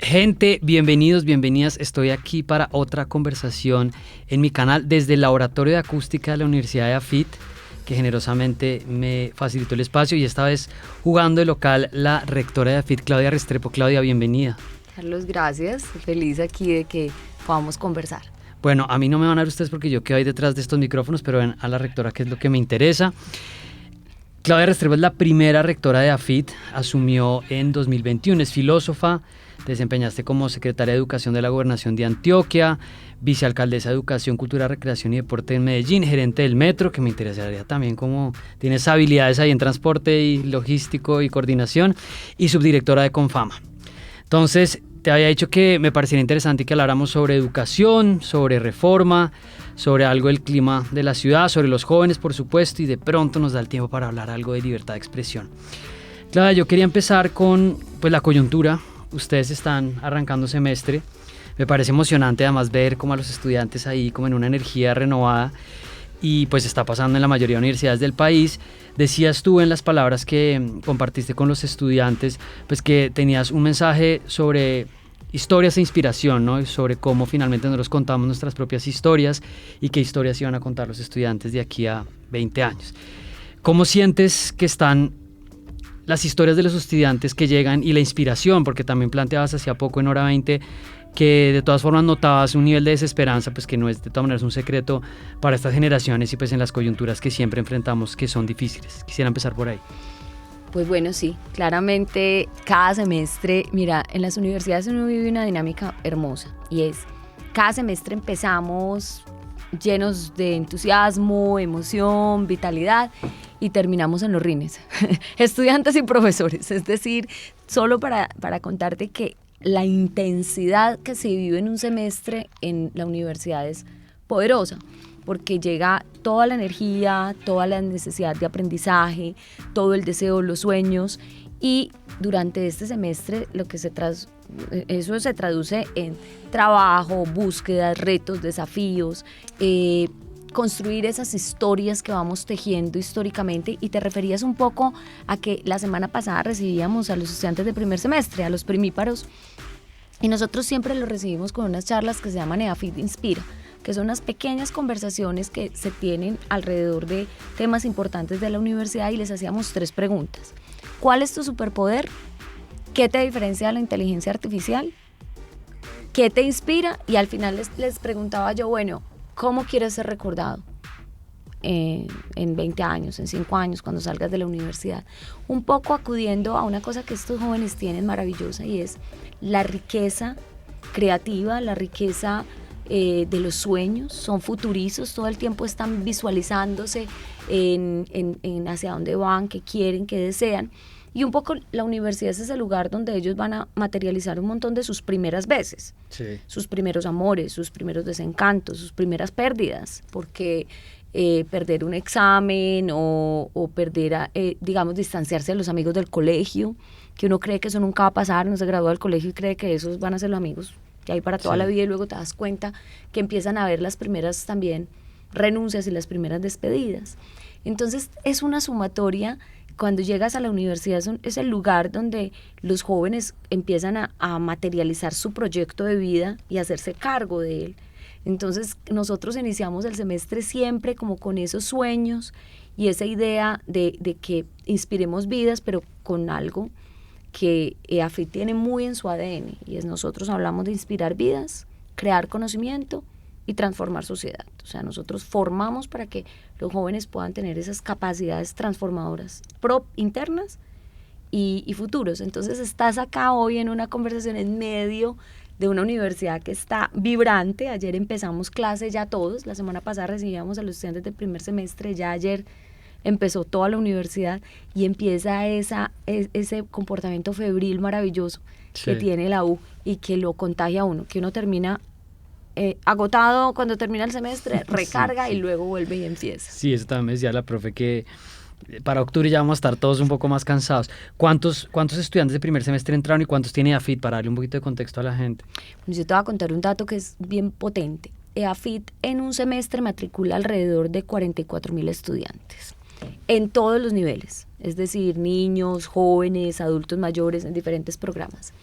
Gente, bienvenidos, bienvenidas. Estoy aquí para otra conversación en mi canal desde el Laboratorio de Acústica de la Universidad de AFIT, que generosamente me facilitó el espacio, y esta vez jugando de local la rectora de AFIT, Claudia Restrepo. Claudia, bienvenida. Carlos, gracias. Feliz aquí de que podamos conversar. Bueno, a mí no me van a ver ustedes porque yo quedo ahí detrás de estos micrófonos, pero ven a la rectora, que es lo que me interesa. Claudia Restrepo es la primera rectora de AFIT, asumió en 2021, es filósofa. Te desempeñaste como secretaria de Educación de la Gobernación de Antioquia, vicealcaldesa de Educación, Cultura, Recreación y Deporte en Medellín, gerente del Metro, que me interesaría también cómo tienes habilidades ahí en transporte y logístico y coordinación, y subdirectora de Confama. Entonces, te había dicho que me parecería interesante que habláramos sobre educación, sobre reforma, sobre algo del clima de la ciudad, sobre los jóvenes, por supuesto, y de pronto nos da el tiempo para hablar algo de libertad de expresión. Claudia, yo quería empezar con la coyuntura. Ustedes están arrancando semestre, me parece emocionante además ver cómo a los estudiantes ahí como en una energía renovada, y pues está pasando en la mayoría de universidades del país. Decías tú en las palabras que compartiste con los estudiantes, pues que tenías un mensaje sobre historias e inspiración, ¿no? Sobre cómo finalmente nosotros contamos nuestras propias historias y qué historias iban a contar los estudiantes de aquí a 20 años. ¿Cómo sientes que están las historias de los estudiantes que llegan y la inspiración? Porque también planteabas hacía poco en Hora 20 que de todas formas notabas un nivel de desesperanza, pues que no es de todas maneras un secreto para estas generaciones y pues en las coyunturas que siempre enfrentamos, que son difíciles. Quisiera empezar por ahí. Pues bueno, sí, claramente cada semestre, mira, en las universidades uno vive una dinámica hermosa, y es, cada semestre empezamos llenos de entusiasmo, emoción, vitalidad, y terminamos en los rines, estudiantes y profesores. Es decir, solo para contarte que la intensidad que se vive en un semestre en la universidad es poderosa, porque llega toda la energía, toda la necesidad de aprendizaje, todo el deseo, los sueños, y durante este semestre eso se traduce en trabajo, búsquedas, retos, desafíos, construir esas historias que vamos tejiendo históricamente. Y te referías un poco a que la semana pasada recibíamos a los estudiantes de primer semestre, a los primíparos, y nosotros siempre los recibimos con unas charlas que se llaman EAFIT Inspira, que son unas pequeñas conversaciones que se tienen alrededor de temas importantes de la universidad, y les hacíamos 3 preguntas. ¿Cuál es tu superpoder? ¿Qué te diferencia de la inteligencia artificial? ¿Qué te inspira? Y al final les preguntaba yo, bueno, ¿cómo quieres ser recordado en 20 años, en 5 años, cuando salgas de la universidad? Un poco acudiendo a una cosa que estos jóvenes tienen maravillosa, y es la riqueza creativa, la riqueza de los sueños. Son futurizos, todo el tiempo están visualizándose en hacia dónde van, qué quieren, qué desean. Y un poco la universidad es ese lugar donde ellos van a materializar un montón de sus primeras veces, sí, sus primeros amores, sus primeros desencantos, sus primeras pérdidas, porque perder un examen o perder, digamos, distanciarse de los amigos del colegio, que uno cree que eso nunca va a pasar, no se gradúa del colegio y cree que esos van a ser los amigos que hay para toda la vida, y luego te das cuenta que empiezan a haber las primeras también renuncias y las primeras despedidas. Entonces es una sumatoria. Cuando llegas a la universidad es el lugar donde los jóvenes empiezan a materializar su proyecto de vida y a hacerse cargo de él. Entonces nosotros iniciamos el semestre siempre como con esos sueños y esa idea de que inspiremos vidas, pero con algo que AFIT tiene muy en su ADN, y es: nosotros hablamos de inspirar vidas, crear conocimiento y transformar sociedad. O sea, nosotros formamos para que los jóvenes puedan tener esas capacidades transformadoras internas y futuros. Entonces estás acá hoy en una conversación en medio de una universidad que está vibrante. Ayer empezamos clase ya todos, la semana pasada recibíamos a los estudiantes del primer semestre, ya ayer empezó toda la universidad, y empieza ese comportamiento febril maravilloso, sí, que tiene la U, y que lo contagia a uno, que uno termina agotado cuando termina el semestre, recarga, sí, y luego vuelve y empieza. Sí, eso también me decía la profe, que para octubre ya vamos a estar todos un poco más cansados. ¿Cuántos estudiantes de primer semestre entraron y cuántos tiene AFIT, para darle un poquito de contexto a la gente? Bueno, yo te voy a contar un dato que es bien potente. AFIT en un semestre matricula alrededor de 44,000 estudiantes, en todos los niveles, es decir, niños, jóvenes, adultos mayores en diferentes programas.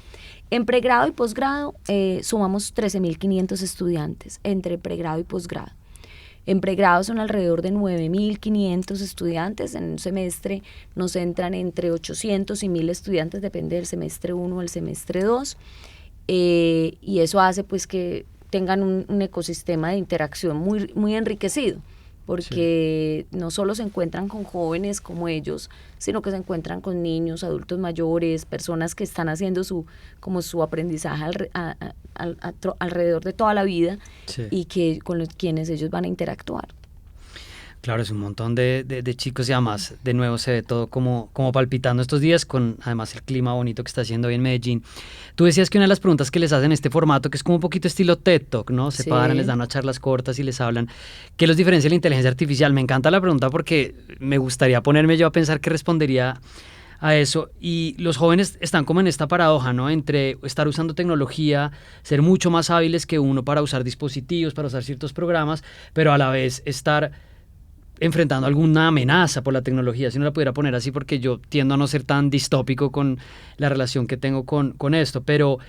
En pregrado y posgrado sumamos 13.500 estudiantes entre pregrado y posgrado. En pregrado son alrededor de 9.500 estudiantes. En un semestre nos entran entre 800 y 1.000 estudiantes, depende del semestre 1 o el semestre 2. Y eso hace pues que tengan un ecosistema de interacción muy, muy enriquecido, porque no solo se encuentran con jóvenes como ellos, sino que se encuentran con niños, adultos mayores, personas que están haciendo su aprendizaje alrededor de toda la vida, y que con los quienes ellos van a interactuar. Claro, es un montón de chicos, y además de nuevo se ve todo como palpitando estos días, con además el clima bonito que está haciendo hoy en Medellín. Tú decías que una de las preguntas que les hacen en este formato, que es como un poquito estilo TED Talk, ¿no? Se paran, les dan unas charlas cortas y les hablan. ¿Qué los diferencia la inteligencia artificial? Me encanta la pregunta porque me gustaría ponerme yo a pensar qué respondería a eso. Y los jóvenes están como en esta paradoja, ¿no? Entre estar usando tecnología, ser mucho más hábiles que uno para usar dispositivos, para usar ciertos programas, pero a la vez estar enfrentando alguna amenaza por la tecnología, si no la pudiera poner así, porque yo tiendo a no ser tan distópico con la relación que tengo con esto. Pero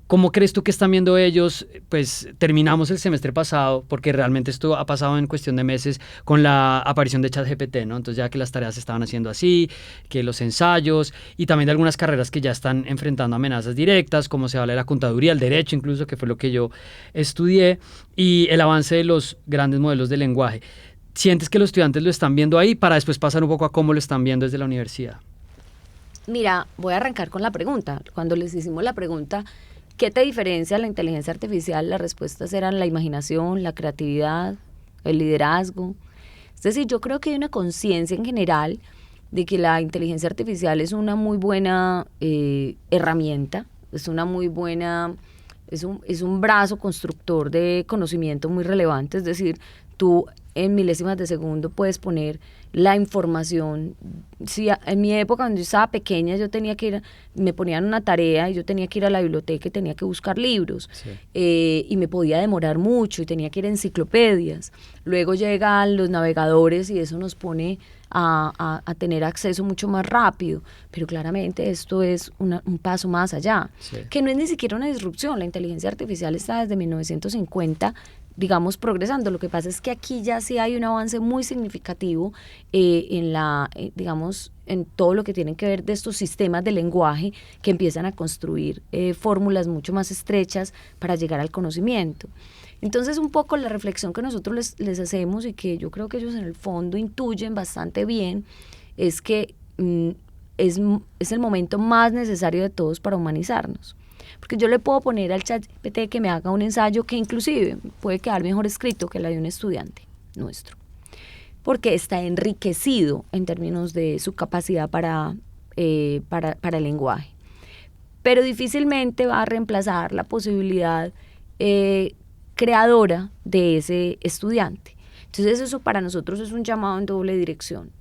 ¿cómo crees tú que están viendo ellos? Pues terminamos el semestre pasado, porque realmente esto ha pasado en cuestión de meses, con la aparición de ChatGPT, ¿no? Entonces ya que las tareas se estaban haciendo así, que los ensayos, y también de algunas carreras que ya están enfrentando amenazas directas, como se habla de la contaduría, el derecho incluso, que fue lo que yo estudié, y el avance de los grandes modelos de lenguaje. ¿Sientes que los estudiantes lo están viendo ahí, para después pasar un poco a cómo lo están viendo desde la universidad? Mira, voy a arrancar con la pregunta. Cuando les hicimos la pregunta, ¿qué te diferencia la inteligencia artificial? Las respuestas eran la imaginación, la creatividad, el liderazgo. Es decir, yo creo que hay una conciencia en general de que la inteligencia artificial es una muy buena herramienta, es una muy buena, es un brazo constructor de conocimiento muy relevante. Es decir, tú en milésimas de segundo puedes poner la información. Si en mi época, cuando yo estaba pequeña, yo tenía que ir, me ponían una tarea y yo tenía que ir a la biblioteca y tenía que buscar libros, y me podía demorar mucho y tenía que ir a enciclopedias. Luego llegan los navegadores y eso nos pone a tener acceso mucho más rápido, pero claramente esto es un paso más allá, que no es ni siquiera una disrupción. La inteligencia artificial está desde 1950, digamos, progresando. Lo que pasa es que aquí ya sí hay un avance muy significativo digamos, en todo lo que tiene que ver de estos sistemas de lenguaje que empiezan a construir fórmulas mucho más estrechas para llegar al conocimiento. Entonces, un poco la reflexión que nosotros les hacemos, y que yo creo que ellos en el fondo intuyen bastante bien, es que es el momento más necesario de todos para humanizarnos. Porque yo le puedo poner al ChatGPT que me haga un ensayo que inclusive puede quedar mejor escrito que la de un estudiante nuestro, porque está enriquecido en términos de su capacidad para el lenguaje. Pero difícilmente va a reemplazar la posibilidad creadora de ese estudiante. Entonces eso para nosotros es un llamado en doble dirección.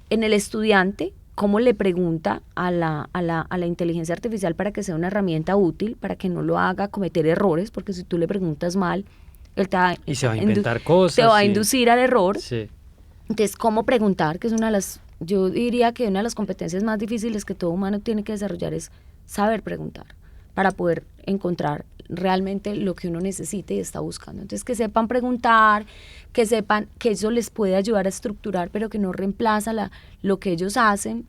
En el estudiante, cómo le pregunta a la inteligencia artificial para que sea una herramienta útil, para que no lo haga cometer errores, porque si tú le preguntas mal, él te va a inventar cosas. Te va a inducir al error. Sí. Entonces, cómo preguntar, que es una de las, yo diría que una de las competencias más difíciles que todo humano tiene que desarrollar, es saber preguntar, para poder encontrar realmente lo que uno necesita y está buscando. Entonces, que sepan preguntar, que sepan que eso les puede ayudar a estructurar, pero que no reemplaza lo que ellos hacen.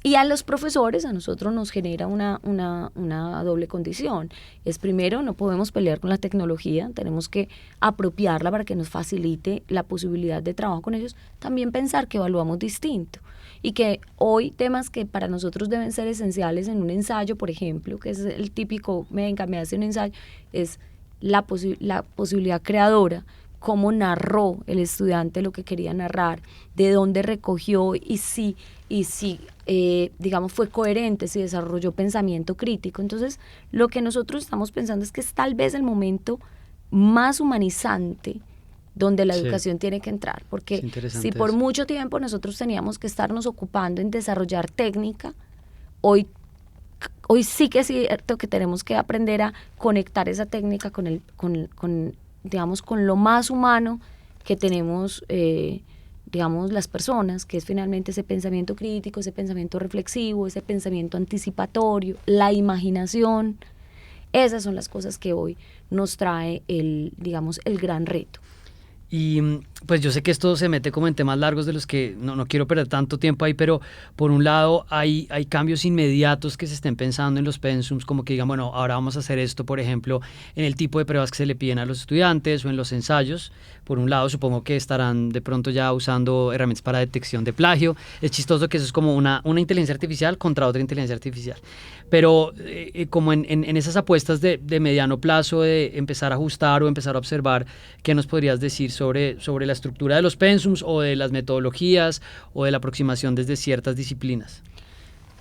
Y a los profesores, a nosotros nos genera una doble condición. Es, primero, no podemos pelear con la tecnología, tenemos que apropiarla para que nos facilite la posibilidad de trabajo con ellos. También pensar que evaluamos distinto, y que hoy temas que para nosotros deben ser esenciales en un ensayo, por ejemplo, que es el típico, venga, me hace un ensayo, es la posibilidad creadora, cómo narró el estudiante lo que quería narrar, de dónde recogió y si digamos, fue coherente, si desarrolló pensamiento crítico. Entonces, lo que nosotros estamos pensando es que es tal vez el momento más humanizante donde la educación tiene que entrar, porque si por mucho tiempo nosotros teníamos que estarnos ocupando en desarrollar técnica, hoy sí que es cierto que tenemos que aprender a conectar esa técnica con digamos, con lo más humano que tenemos digamos, las personas, que es finalmente ese pensamiento crítico, ese pensamiento reflexivo, ese pensamiento anticipatorio, la imaginación. Esas son las cosas que hoy nos trae digamos, el gran reto. Y pues yo sé que esto se mete como en temas largos de los que no quiero perder tanto tiempo ahí, pero por un lado hay cambios inmediatos que se estén pensando en los pensums, como que digan, bueno, ahora vamos a hacer esto, por ejemplo, en el tipo de pruebas que se le piden a los estudiantes o en los ensayos. Por un lado, supongo que estarán de pronto ya usando herramientas para detección de plagio. Es chistoso que eso es como una inteligencia artificial contra otra inteligencia artificial. Pero como en esas apuestas de mediano plazo, de empezar a ajustar o empezar a observar, ¿qué nos podrías decir sobre la estructura de los pensums o de las metodologías o de la aproximación desde ciertas disciplinas?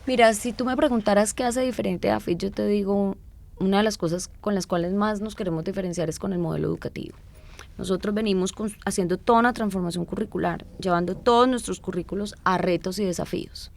Mira, si tú me preguntaras qué hace diferente a AFIT, yo te digo, una de las cosas con las cuales más nos queremos diferenciar es con el modelo educativo. Nosotros venimos haciendo toda una transformación curricular, llevando todos nuestros currículos a retos y desafíos.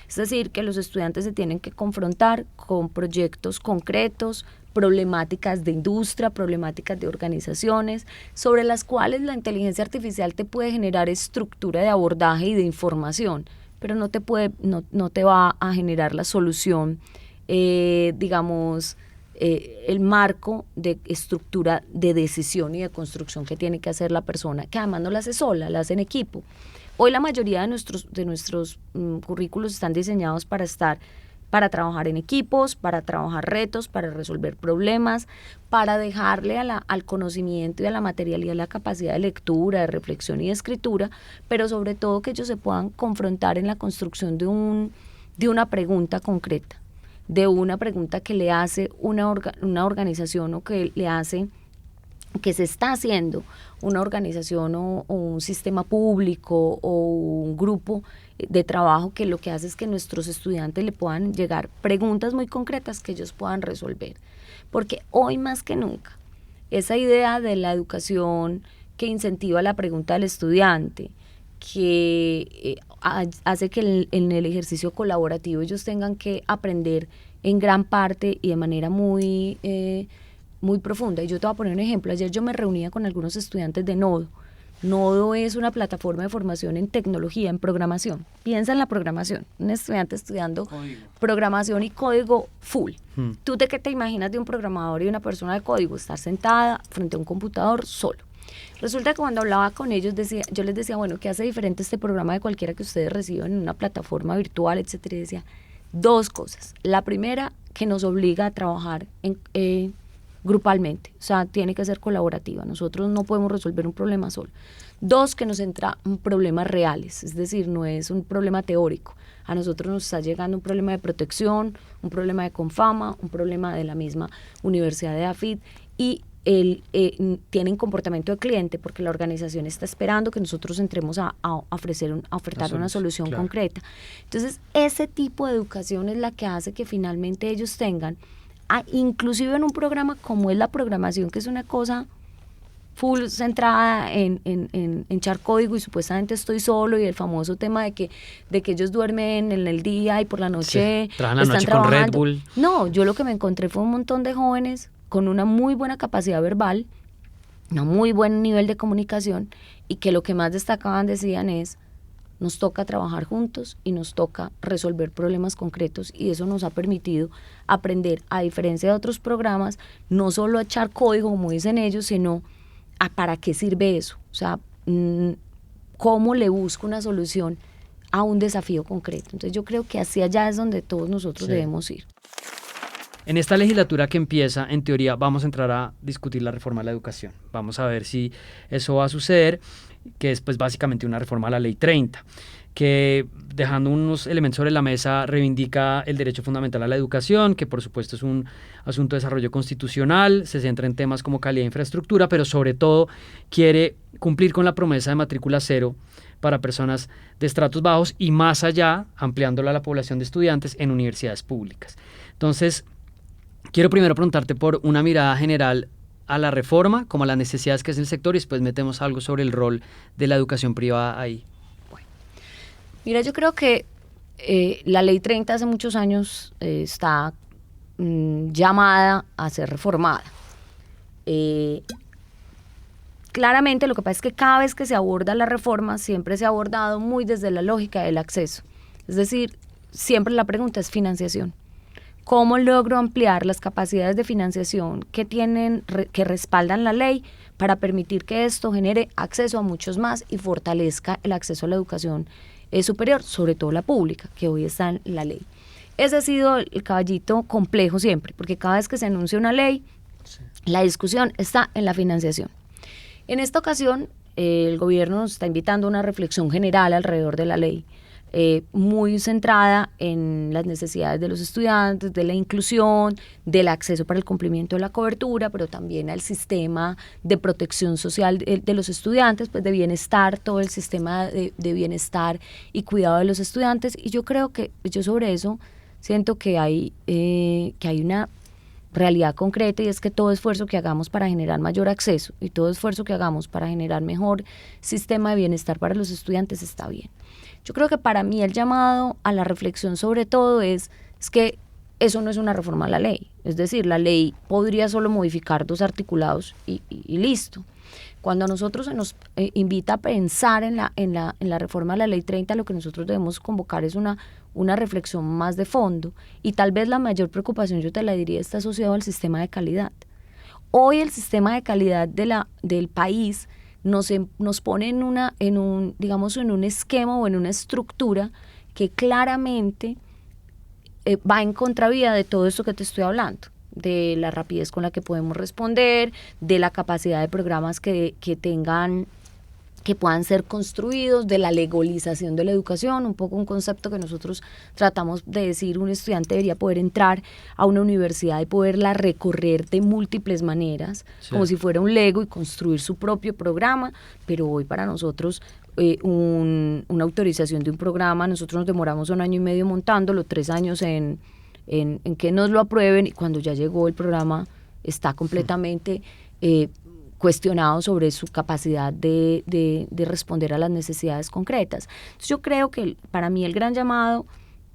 Es decir, que los estudiantes se tienen que confrontar con proyectos concretos, problemáticas de industria, problemáticas de organizaciones, sobre las cuales la inteligencia artificial te puede generar estructura de abordaje y de información, pero no te va a generar la solución, digamos, el marco de estructura de decisión y de construcción que tiene que hacer la persona, que además no la hace sola, la hace en equipo. Hoy la mayoría de nuestros currículos están diseñados para trabajar en equipos, para trabajar retos, para resolver problemas, para dejarle al conocimiento y a la materialidad la capacidad de lectura, de reflexión y de escritura, pero sobre todo que ellos se puedan confrontar en la construcción de una pregunta concreta, de una pregunta que le hace una organización o que le hace, que se está haciendo una organización o un sistema público o un grupo de trabajo, que lo que hace es que nuestros estudiantes le puedan llegar preguntas muy concretas que ellos puedan resolver. Porque hoy más que nunca, esa idea de la educación que incentiva la pregunta del estudiante, que hace que en el ejercicio colaborativo ellos tengan que aprender en gran parte y de manera muy profunda. Y yo te voy a poner un ejemplo. Ayer yo me reunía con algunos estudiantes de Nodo. Nodo es una plataforma de formación en tecnología, en programación. Piensa en la programación. Un estudiante estudiando código, programación y código full. ¿Tú qué te imaginas de un programador y una persona de código? Estar sentada frente a un computador solo. Resulta que cuando hablaba con ellos, yo les decía, bueno, ¿qué hace diferente este programa de cualquiera que ustedes reciban en una plataforma virtual, etcétera? Y decía, dos cosas. La primera, que nos obliga a trabajar grupalmente, o sea, tiene que ser colaborativa. Nosotros no podemos resolver un problema solo. Dos, que nos entra problemas reales, es decir, no es un problema teórico. A nosotros nos está llegando un problema de protección, un problema de Confama, un problema de la misma Universidad de AFIT, y tienen comportamiento de cliente porque la organización está esperando que nosotros entremos a ofertar una solución concreta. Entonces, ese tipo de educación es la que hace que finalmente ellos tengan, inclusive en un programa como es la programación, que es una cosa full centrada en echar código y supuestamente estoy solo, y el famoso tema de que ellos duermen en el día y por la noche trabajan la noche trabajando con Red Bull. No, yo lo que me encontré fue un montón de jóvenes con una muy buena capacidad verbal, un muy buen nivel de comunicación, y que lo que más destacaban decían es: nos toca trabajar juntos y nos toca resolver problemas concretos, y eso nos ha permitido aprender, a diferencia de otros programas, no solo a echar código como dicen ellos, sino a para qué sirve eso, o sea, cómo le busco una solución a un desafío concreto. Entonces yo creo que hacia allá es donde todos nosotros debemos ir. En esta legislatura que empieza, en teoría, vamos a entrar a discutir la reforma a la educación. Vamos a ver si eso va a suceder, que es pues básicamente una reforma a la Ley 30, que, dejando unos elementos sobre la mesa, reivindica el derecho fundamental a la educación, que por supuesto es un asunto de desarrollo constitucional, se centra en temas como calidad de infraestructura, pero sobre todo quiere cumplir con la promesa de matrícula cero para personas de estratos bajos y más allá, ampliándola a la población de estudiantes en universidades públicas. Entonces, quiero primero preguntarte por una mirada general a la reforma, como a las necesidades que es el sector, y después metemos algo sobre el rol de la educación privada ahí. Bueno, mira, yo creo que la Ley 30 hace muchos años está llamada a ser reformada. claramente lo que pasa es que cada vez que se aborda la reforma siempre se ha abordado muy desde la lógica del acceso. Es decir, siempre la pregunta es financiación. ¿Cómo logro ampliar las capacidades de financiación que respaldan la ley para permitir que esto genere acceso a muchos más y fortalezca el acceso a la educación superior, sobre todo la pública, que hoy está en la ley? Ese ha sido el caballito complejo siempre, porque cada vez que se anuncia una ley, la discusión está en la financiación. En esta ocasión, el gobierno nos está invitando a una reflexión general alrededor de la ley, muy centrada en las necesidades de los estudiantes, de la inclusión, del acceso para el cumplimiento de la cobertura, pero también al sistema de protección social de los estudiantes, pues de bienestar, todo el sistema de bienestar y cuidado de los estudiantes. Y yo creo que yo sobre eso siento que hay una realidad concreta, y es que todo esfuerzo que hagamos para generar mayor acceso y todo esfuerzo que hagamos para generar mejor sistema de bienestar para los estudiantes está bien. Yo creo que para mí el llamado a la reflexión sobre todo es que eso no es una reforma a la ley. Es decir, la ley podría solo modificar 2 articulados y listo. Cuando a nosotros se nos invita a pensar en la reforma de la Ley 30, lo que nosotros debemos convocar es una reflexión más de fondo, y tal vez la mayor preocupación, yo te la diría, está asociado al sistema de calidad. Hoy el sistema de calidad del país nos pone en un esquema o en una estructura que claramente va en contravía de todo esto que te estoy hablando, de la rapidez con la que podemos responder, de la capacidad de programas que puedan ser construidos, de la legalización de la educación, un poco un concepto que nosotros tratamos de decir: un estudiante debería poder entrar a una universidad y poderla recorrer de múltiples maneras, sí, como si fuera un Lego, y construir su propio programa. Pero hoy para nosotros una autorización de un programa, nosotros nos demoramos 1 año y medio montándolo, 3 años en que nos lo aprueben, y cuando ya llegó el programa está completamente cuestionado sobre su capacidad de responder a las necesidades concretas. Entonces yo creo que para mí el gran llamado,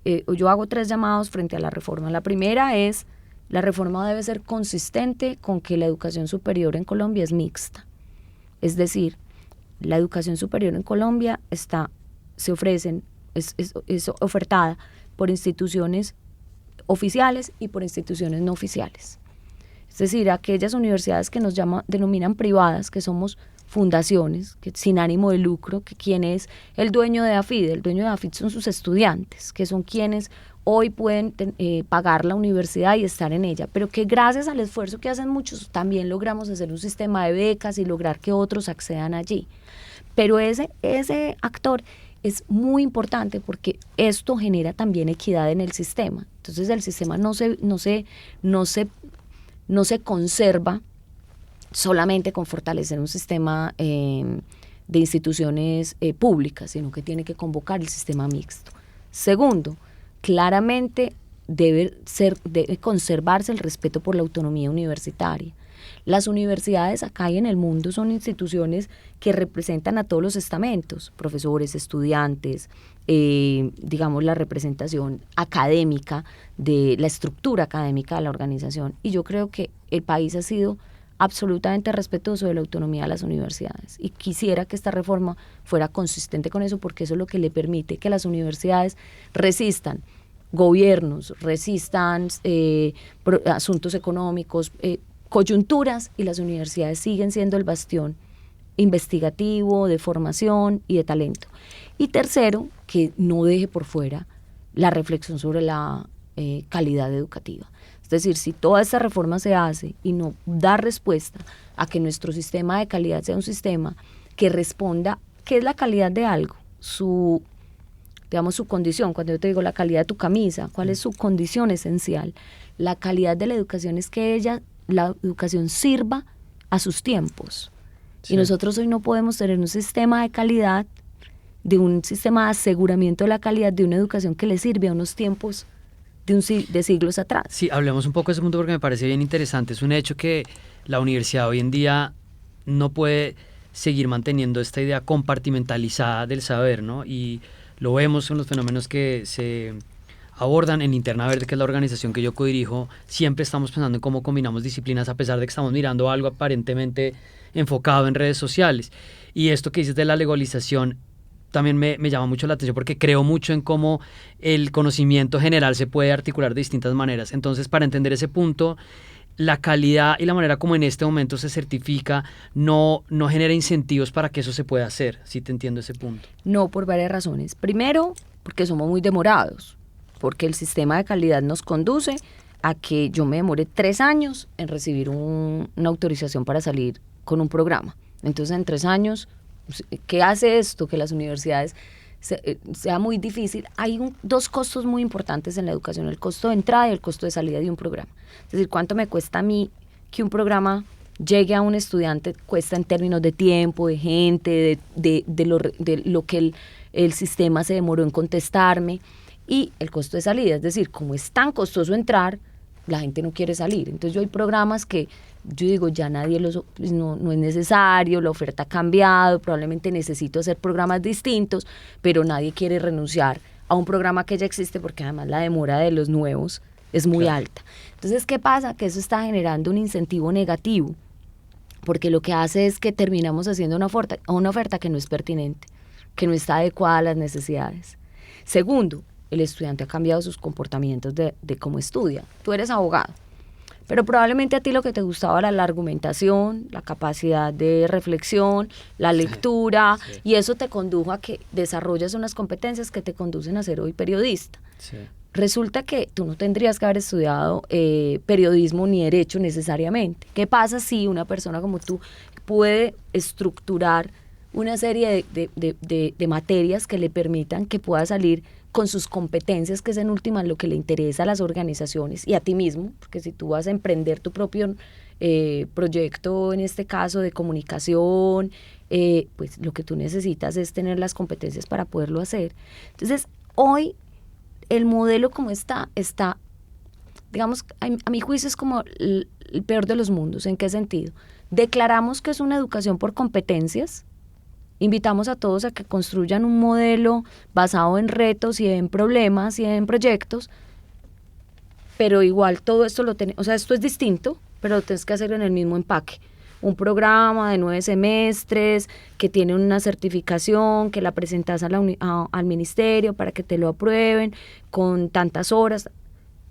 yo hago 3 llamados frente a la reforma. La primera es: la reforma debe ser consistente con que la educación superior en Colombia es mixta. Es decir, la educación superior en Colombia es ofertada por instituciones oficiales y por instituciones no oficiales. Es decir, aquellas universidades que nos denominan privadas, que somos fundaciones sin ánimo de lucro, que quien es el dueño de AFID. El dueño de AFID son sus estudiantes, que son quienes hoy pueden pagar la universidad y estar en ella, pero que gracias al esfuerzo que hacen muchos también logramos hacer un sistema de becas y lograr que otros accedan allí. Pero ese actor es muy importante porque esto genera también equidad en el sistema. Entonces el sistema no se conserva solamente con fortalecer un sistema de instituciones públicas, sino que tiene que convocar el sistema mixto. Segundo, claramente debe conservarse el respeto por la autonomía universitaria. Las universidades acá y en el mundo son instituciones que representan a todos los estamentos: profesores, estudiantes, digamos la representación académica de la estructura académica de la organización. Y yo creo que el país ha sido absolutamente respetuoso de la autonomía de las universidades, y quisiera que esta reforma fuera consistente con eso, porque eso es lo que le permite que las universidades resistan gobiernos, resistan asuntos económicos, coyunturas, y las universidades siguen siendo el bastión investigativo, de formación y de talento. Y tercero, que no deje por fuera la reflexión sobre la calidad educativa. Es decir, si toda esta reforma se hace y no da respuesta a que nuestro sistema de calidad sea un sistema que responda qué es la calidad de algo, su condición. Cuando yo te digo la calidad de tu camisa, ¿cuál es su condición esencial? La calidad de la educación es que la educación sirva a sus tiempos. Sí. Y nosotros hoy no podemos tener un sistema de calidad, de un sistema de aseguramiento de la calidad de una educación que le sirve a unos tiempos de siglos atrás. Sí, hablemos un poco de ese punto porque me parece bien interesante. Es un hecho que la universidad hoy en día no puede seguir manteniendo esta idea compartimentalizada del saber, ¿no? Y lo vemos en los fenómenos que se abordan en Linterna Verde, que es la organización que yo codirijo. Siempre estamos pensando en cómo combinamos disciplinas, a pesar de que estamos mirando algo aparentemente enfocado en redes sociales. Y esto que dices de la legalización también me llama mucho la atención porque creo mucho en cómo el conocimiento general se puede articular de distintas maneras. Entonces, para entender ese punto, la calidad y la manera como en este momento se certifica no genera incentivos para que eso se pueda hacer, si te entiendo ese punto. No, por varias razones. Primero, porque somos muy demorados, porque el sistema de calidad nos conduce a que yo me demore 3 años en recibir una autorización para salir con un programa. Entonces, en 3 años, ¿qué hace esto? Que las universidades sea muy difícil. Hay 2 costos muy importantes en la educación, el costo de entrada y el costo de salida de un programa. Es decir, ¿cuánto me cuesta a mí que un programa llegue a un estudiante? Cuesta en términos de tiempo, de gente, de lo que el sistema se demoró en contestarme, y el costo de salida. Es decir, como es tan costoso entrar, la gente no quiere salir. Entonces yo hay programas que yo digo, ya nadie no es necesario, la oferta ha cambiado, probablemente necesito hacer programas distintos, pero nadie quiere renunciar a un programa que ya existe porque además la demora de los nuevos es muy alta. Entonces, ¿qué pasa? Que eso está generando un incentivo negativo, porque lo que hace es que terminamos haciendo una oferta que no es pertinente, que no está adecuada a las necesidades. Segundo, el estudiante ha cambiado sus comportamientos de cómo estudia. Tú eres abogado, pero probablemente a ti lo que te gustaba era la argumentación, la capacidad de reflexión, la lectura, sí. Y eso te condujo a que desarrolles unas competencias que te conducen a ser hoy periodista. Sí. Resulta que tú no tendrías que haber estudiado periodismo ni derecho necesariamente. ¿Qué pasa si una persona como tú puede estructurar una serie de materias que le permitan que pueda salir con sus competencias, que es en última lo que le interesa a las organizaciones y a ti mismo? Porque si tú vas a emprender tu propio proyecto, en este caso de comunicación, pues lo que tú necesitas es tener las competencias para poderlo hacer. Entonces, hoy el modelo como está, digamos, a mi juicio es como el peor de los mundos. ¿En qué sentido? Declaramos que es una educación por competencias, invitamos a todos a que construyan un modelo basado en retos y en problemas y en proyectos, pero igual todo esto o sea, esto es distinto, pero lo tienes que hacer en el mismo empaque. Un programa de 9 semestres que tiene una certificación, que la presentas al ministerio para que te lo aprueben con tantas horas.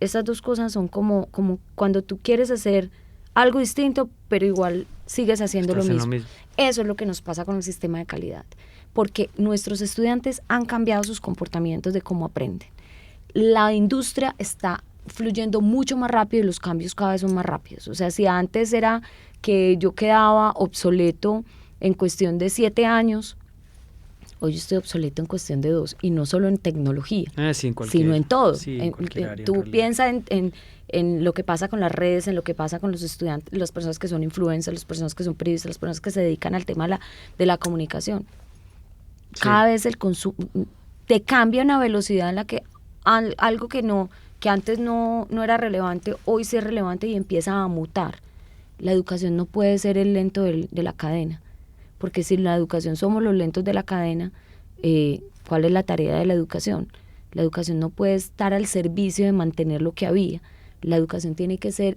Esas 2 cosas son como cuando tú quieres hacer algo distinto, pero igual sigues haciendo lo mismo. Eso es lo que nos pasa con el sistema de calidad, porque nuestros estudiantes han cambiado sus comportamientos de cómo aprenden. La industria está fluyendo mucho más rápido y los cambios cada vez son más rápidos. O sea, si antes era que yo quedaba obsoleto en cuestión de 7 años, hoy yo estoy obsoleto en cuestión de 2, y no solo en tecnología, sí, sino en todo. Sí, en área, tú piensas en lo que pasa con las redes, en lo que pasa con los estudiantes, las personas que son influencers, las personas que son periodistas, las personas que se dedican al tema de la comunicación. Sí. Cada vez el consumo te cambia una velocidad en la que algo que antes no era relevante, hoy sí es relevante y empieza a mutar. La educación no puede ser el lento de la cadena, porque si la educación somos los lentos de la cadena, ¿cuál es la tarea de la educación? La educación no puede estar al servicio de mantener lo que había. La educación tiene que ser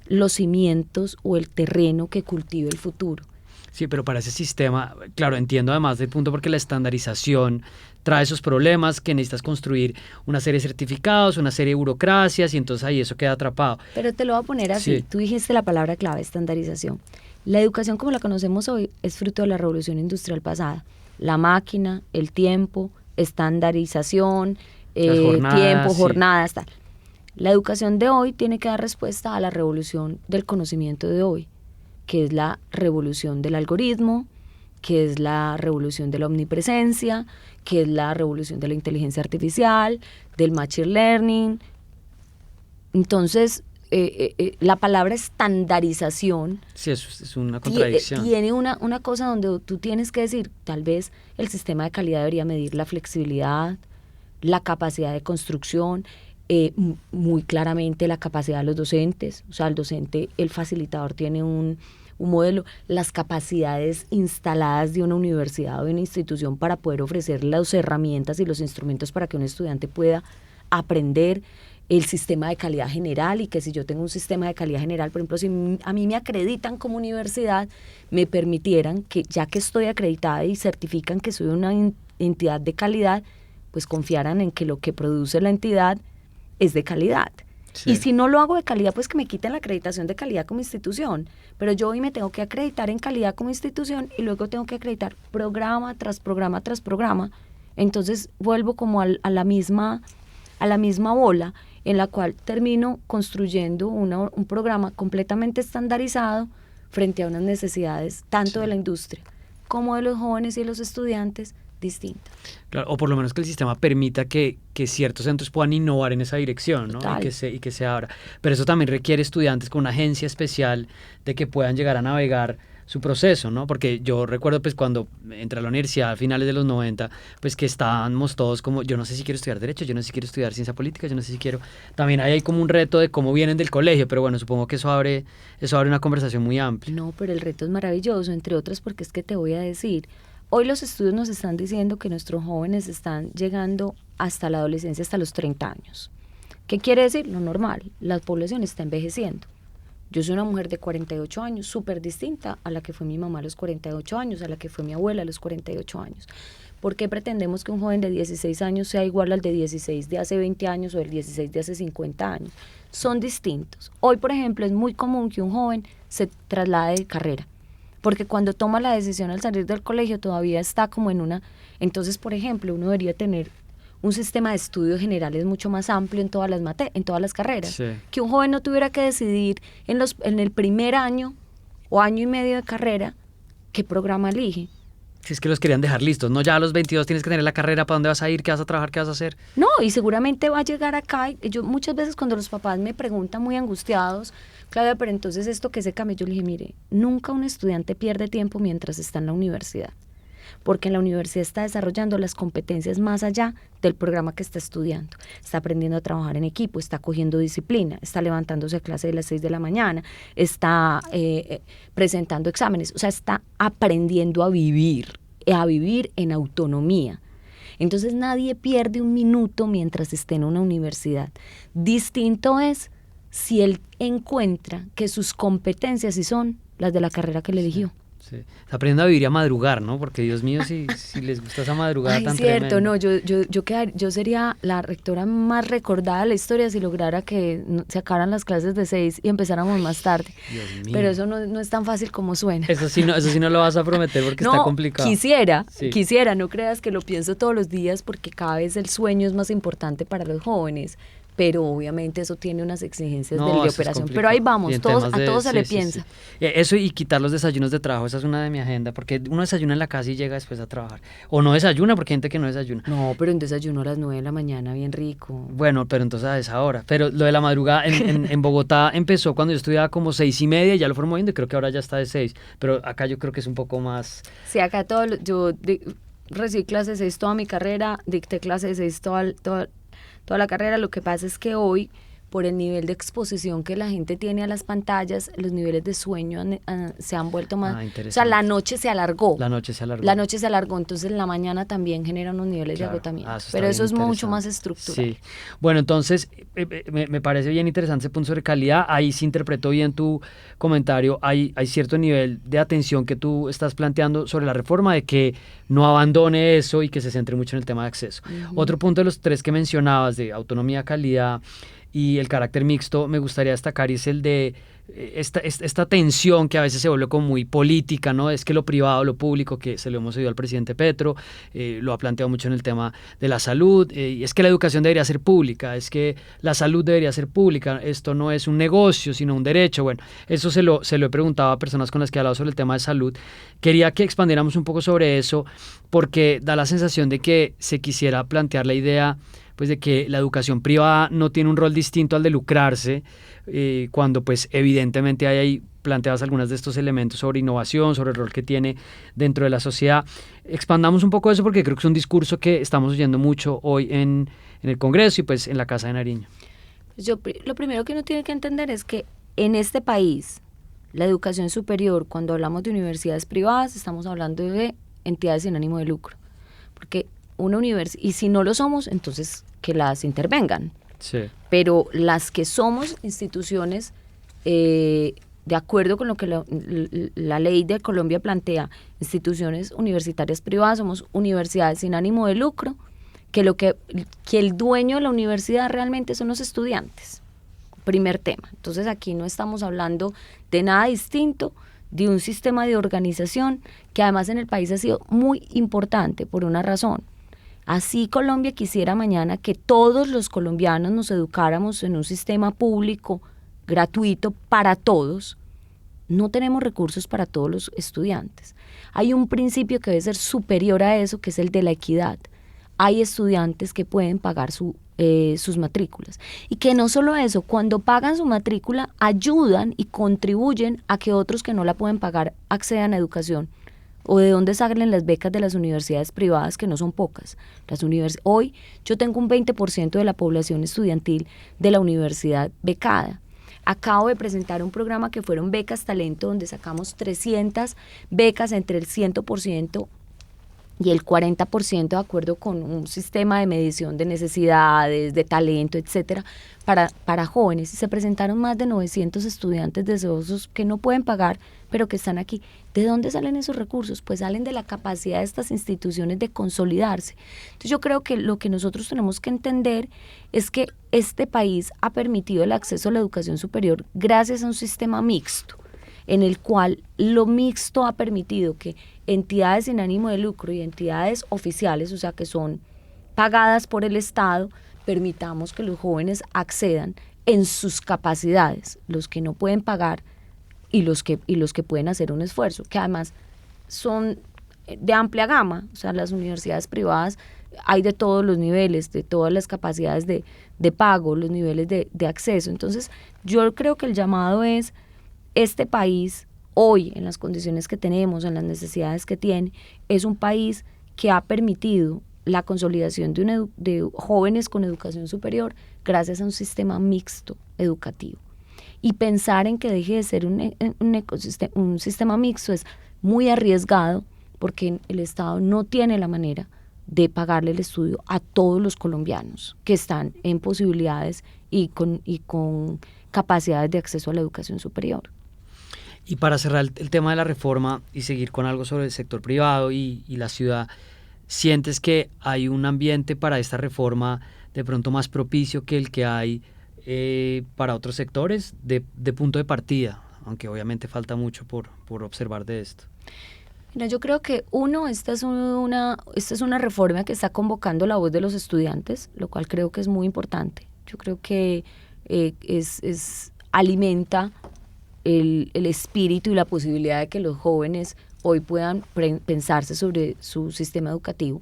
los cimientos o el terreno que cultive el futuro. Sí, pero para ese sistema, claro, entiendo además del punto porque la estandarización trae esos problemas que necesitas construir una serie de certificados, una serie de burocracias, y entonces ahí eso queda atrapado. Pero te lo voy a poner así, sí. Tú dijiste la palabra clave, estandarización. La educación como la conocemos hoy es fruto de la revolución industrial pasada. La máquina, el tiempo, estandarización, jornadas, tal. La educación de hoy tiene que dar respuesta a la revolución del conocimiento de hoy, que es la revolución del algoritmo, que es la revolución de la omnipresencia, que es la revolución de la inteligencia artificial, del machine learning. Entonces, la palabra estandarización, sí, eso es una contradicción. Tiene una cosa donde tú tienes que decir, tal vez el sistema de calidad debería medir la flexibilidad, la capacidad de construcción, muy claramente la capacidad de los docentes. O sea, el docente, el facilitador tiene un modelo, las capacidades instaladas de una universidad o de una institución para poder ofrecer las herramientas y los instrumentos para que un estudiante pueda aprender. el sistema de calidad general, y que si yo tengo un sistema de calidad general, por ejemplo, si a mí me acreditan como universidad, me permitieran que, ya que estoy acreditada y certifican que soy una entidad de calidad, pues confiaran en que lo que produce la entidad es de calidad. Sí. Y si no lo hago de calidad, pues que me quiten la acreditación de calidad como institución. Pero yo hoy me tengo que acreditar en calidad como institución y luego tengo que acreditar programa tras programa tras programa. Entonces vuelvo como a la misma bola, en la cual termino construyendo un programa completamente estandarizado frente a unas necesidades tanto de la industria como de los jóvenes y de los estudiantes distintas. Claro, o por lo menos que el sistema permita que ciertos centros puedan innovar en esa dirección, ¿no? Y que se abra. Pero eso también requiere estudiantes con una agencia especial de que puedan llegar a navegar su proceso, ¿no? Porque yo recuerdo pues cuando entré a la universidad a finales de los 90, pues que estábamos todos como, yo no sé si quiero estudiar Derecho, yo no sé si quiero estudiar Ciencia Política, yo no sé si quiero... También hay como un reto de cómo vienen del colegio, pero bueno, supongo que eso abre una conversación muy amplia. No, pero el reto es maravilloso, entre otras porque es que te voy a decir, hoy los estudios nos están diciendo que nuestros jóvenes están llegando hasta la adolescencia, hasta los 30 años. ¿Qué quiere decir? Lo normal, la población está envejeciendo. Yo soy una mujer de 48 años, súper distinta a la que fue mi mamá a los 48 años, a la que fue mi abuela a los 48 años. ¿Por qué pretendemos que un joven de 16 años sea igual al de 16 de hace 20 años o el 16 de hace 50 años? Son distintos. Hoy, por ejemplo, es muy común que un joven se traslade de carrera, porque cuando toma la decisión al salir del colegio todavía está como en una... Entonces, por ejemplo, uno debería tener un sistema de estudios generales mucho más amplio en todas las carreras. Sí. Que un joven no tuviera que decidir en el primer año o año y medio de carrera qué programa elige. Si es que los querían dejar listos, ¿no? Ya a los 22 tienes que tener la carrera, ¿para dónde vas a ir? ¿Qué vas a trabajar? ¿Qué vas a hacer? No, y seguramente va a llegar acá. Yo muchas veces cuando los papás me preguntan muy angustiados, Claudia, pero entonces esto que se cambia, yo le dije, mire, nunca un estudiante pierde tiempo mientras está en la universidad, porque en la universidad está desarrollando las competencias más allá del programa que está estudiando. Está aprendiendo a trabajar en equipo, está cogiendo disciplina, está levantándose a clase de las 6 de la mañana, está presentando exámenes, o sea, está aprendiendo a vivir en autonomía. Entonces nadie pierde un minuto mientras esté en una universidad. Distinto es si él encuentra que sus competencias sí son las de la carrera que le eligió. Sí. Está aprendiendo a vivir y a madrugar, ¿no? Porque Dios mío, si les gusta esa madrugada tan cierto, tremenda. No, yo sería la rectora más recordada de la historia si lograra que se acabaran las clases de 6 y empezáramos más tarde. Dios mío. Pero eso no es tan fácil como suena. Eso sí no lo vas a prometer porque está complicado. Quisiera, no creas que lo pienso todos los días porque cada vez el sueño es más importante para los jóvenes. Pero obviamente eso tiene unas exigencias de operación. Pero ahí vamos, a todos se le piensa. Sí. Eso y quitar los desayunos de trabajo, esa es una de mi agenda, porque uno desayuna en la casa y llega después a trabajar. O no desayuna, porque hay gente que no desayuna. No, pero un desayuno a las 9 de la mañana, bien rico. Bueno, pero entonces a esa hora. Pero lo de la madrugada en Bogotá empezó cuando yo estudiaba como 6:30, ya lo fueron moviendo y creo que ahora ya está de 6. Pero acá yo creo que es un poco más... Sí, acá yo recibí clases de 6 toda mi carrera, dicté clases de 6 toda la carrera. Lo que pasa es que hoy, por el nivel de exposición que la gente tiene a las pantallas, los niveles de sueño se han vuelto más... o sea, la noche se alargó. La noche se alargó, entonces la mañana también genera unos niveles de agotamiento. Pero eso es mucho más estructural. Sí. Bueno, entonces, me parece bien interesante ese punto sobre calidad. Ahí sí interpretó bien tu comentario. Hay cierto nivel de atención que tú estás planteando sobre la reforma, de que no abandone eso y que se centre mucho en el tema de acceso. Uh-huh. Otro punto de los 3 que mencionabas, de autonomía, calidad y el carácter mixto, me gustaría destacar, y es el de esta tensión que a veces se vuelve como muy política, ¿no? Es que lo privado, lo público, que se lo hemos oído al presidente Petro, lo ha planteado mucho en el tema de la salud, y es que la educación debería ser pública, es que la salud debería ser pública, esto no es un negocio, sino un derecho. Bueno, eso se lo he preguntado a personas con las que he hablado sobre el tema de salud. Quería que expandiéramos un poco sobre eso, porque da la sensación de que se quisiera plantear la idea pues de que la educación privada no tiene un rol distinto al de lucrarse, cuando pues evidentemente hay ahí planteadas algunas de estos elementos sobre innovación, sobre el rol que tiene dentro de la sociedad. Expandamos un poco eso porque creo que es un discurso que estamos oyendo mucho hoy en el Congreso y pues en la Casa de Nariño. Lo primero que uno tiene que entender es que en este país la educación superior, cuando hablamos de universidades privadas, estamos hablando de entidades sin ánimo de lucro, porque una universidad, y si no lo somos, entonces que las intervengan, Sí. Pero las que somos instituciones, de acuerdo con lo que la ley de Colombia plantea, instituciones universitarias privadas, somos universidades sin ánimo de lucro, que el dueño de la universidad realmente son los estudiantes. Primer tema. Entonces aquí no estamos hablando de nada distinto de un sistema de organización que además en el país ha sido muy importante por una razón. Así Colombia quisiera mañana que todos los colombianos nos educáramos en un sistema público, gratuito para todos. No tenemos recursos para todos los estudiantes. Hay un principio que debe ser superior a eso, que es el de la equidad. Hay estudiantes que pueden pagar sus matrículas. Y que no solo eso, cuando pagan su matrícula, ayudan y contribuyen a que otros que no la pueden pagar accedan a educación. O de dónde salen las becas de las universidades privadas, que no son pocas. Hoy yo tengo un 20% de la población estudiantil de la universidad becada. Acabo de presentar un programa que fueron becas talento, donde sacamos 300 becas entre el 100% y el 40% de acuerdo con un sistema de medición de necesidades, de talento, etcétera, para jóvenes. Y se presentaron más de 900 estudiantes deseosos que no pueden pagar, pero que están aquí. ¿De dónde salen esos recursos? Pues salen de la capacidad de estas instituciones de consolidarse. Entonces yo creo que lo que nosotros tenemos que entender es que este país ha permitido el acceso a la educación superior gracias a un sistema mixto, en el cual lo mixto ha permitido que entidades sin ánimo de lucro y entidades oficiales, o sea que son pagadas por el Estado, permitamos que los jóvenes accedan en sus capacidades, los que no pueden pagar y los que pueden hacer un esfuerzo, que además son de amplia gama. O sea, las universidades privadas hay de todos los niveles, de todas las capacidades de pago, los niveles de acceso. Entonces yo creo que el llamado es: este país hoy, en las condiciones que tenemos, en las necesidades que tiene, es un país que ha permitido la consolidación de jóvenes con educación superior gracias a un sistema mixto educativo. Y pensar en que deje de ser un sistema mixto es muy arriesgado, porque el Estado no tiene la manera de pagarle el estudio a todos los colombianos que están en posibilidades y con capacidades de acceso a la educación superior. Y para cerrar el tema de la reforma y seguir con algo sobre el sector privado y la ciudad, ¿sientes que hay un ambiente para esta reforma de pronto más propicio que el que hay para otros sectores de punto de partida? Aunque obviamente falta mucho por observar de esto. Mira, yo creo que esta es una reforma que está convocando la voz de los estudiantes, lo cual creo que es muy importante. Yo creo que alimenta el espíritu y la posibilidad de que los jóvenes hoy puedan pensarse sobre su sistema educativo.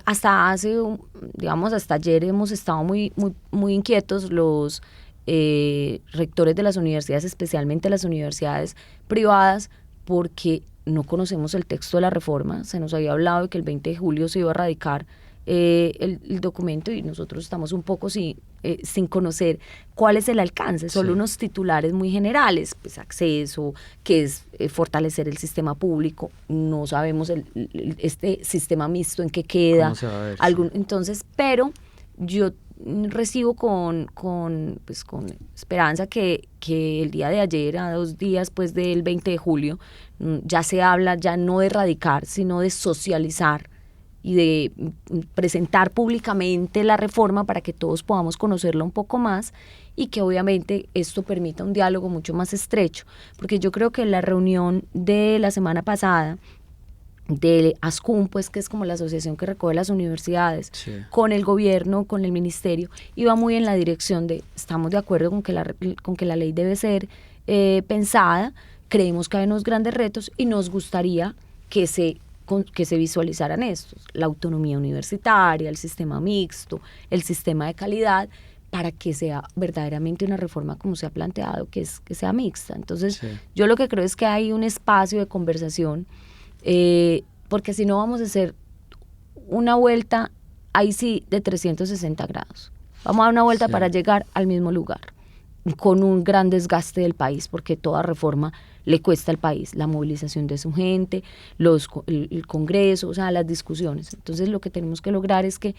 Hasta ayer hemos estado muy inquietos los rectores de las universidades, especialmente las universidades privadas, porque no conocemos el texto de la reforma. Se nos había hablado de que el 20 de julio se iba a radicar el documento, y nosotros estamos un poco sin conocer cuál es el alcance, solo unos titulares muy generales, pues acceso, que es fortalecer el sistema público. No sabemos este sistema mixto en qué queda. ¿Cómo se va a ver? Entonces, pero yo recibo con esperanza que el día de ayer, a 2 días pues del 20 de julio, ya se habla ya no de erradicar, sino de socializar y de presentar públicamente la reforma para que todos podamos conocerla un poco más, y que obviamente esto permita un diálogo mucho más estrecho, porque yo creo que la reunión de la semana pasada de ASCUM, pues, que es como la asociación que recoge las universidades, sí, con el gobierno, con el ministerio, iba muy en la dirección de: estamos de acuerdo con que la ley debe ser pensada, creemos que hay unos grandes retos y nos gustaría que se visualizaran estos: la autonomía universitaria, el sistema mixto, el sistema de calidad, para que sea verdaderamente una reforma como se ha planteado, que sea mixta. Entonces, sí, yo lo que creo es que hay un espacio de conversación, porque si no vamos a hacer una vuelta, ahí sí, de 360 grados. Vamos a dar una vuelta, sí, para llegar al mismo lugar, con un gran desgaste del país, porque toda reforma le cuesta al país la movilización de su gente, el Congreso, o sea, las discusiones. Entonces lo que tenemos que lograr es que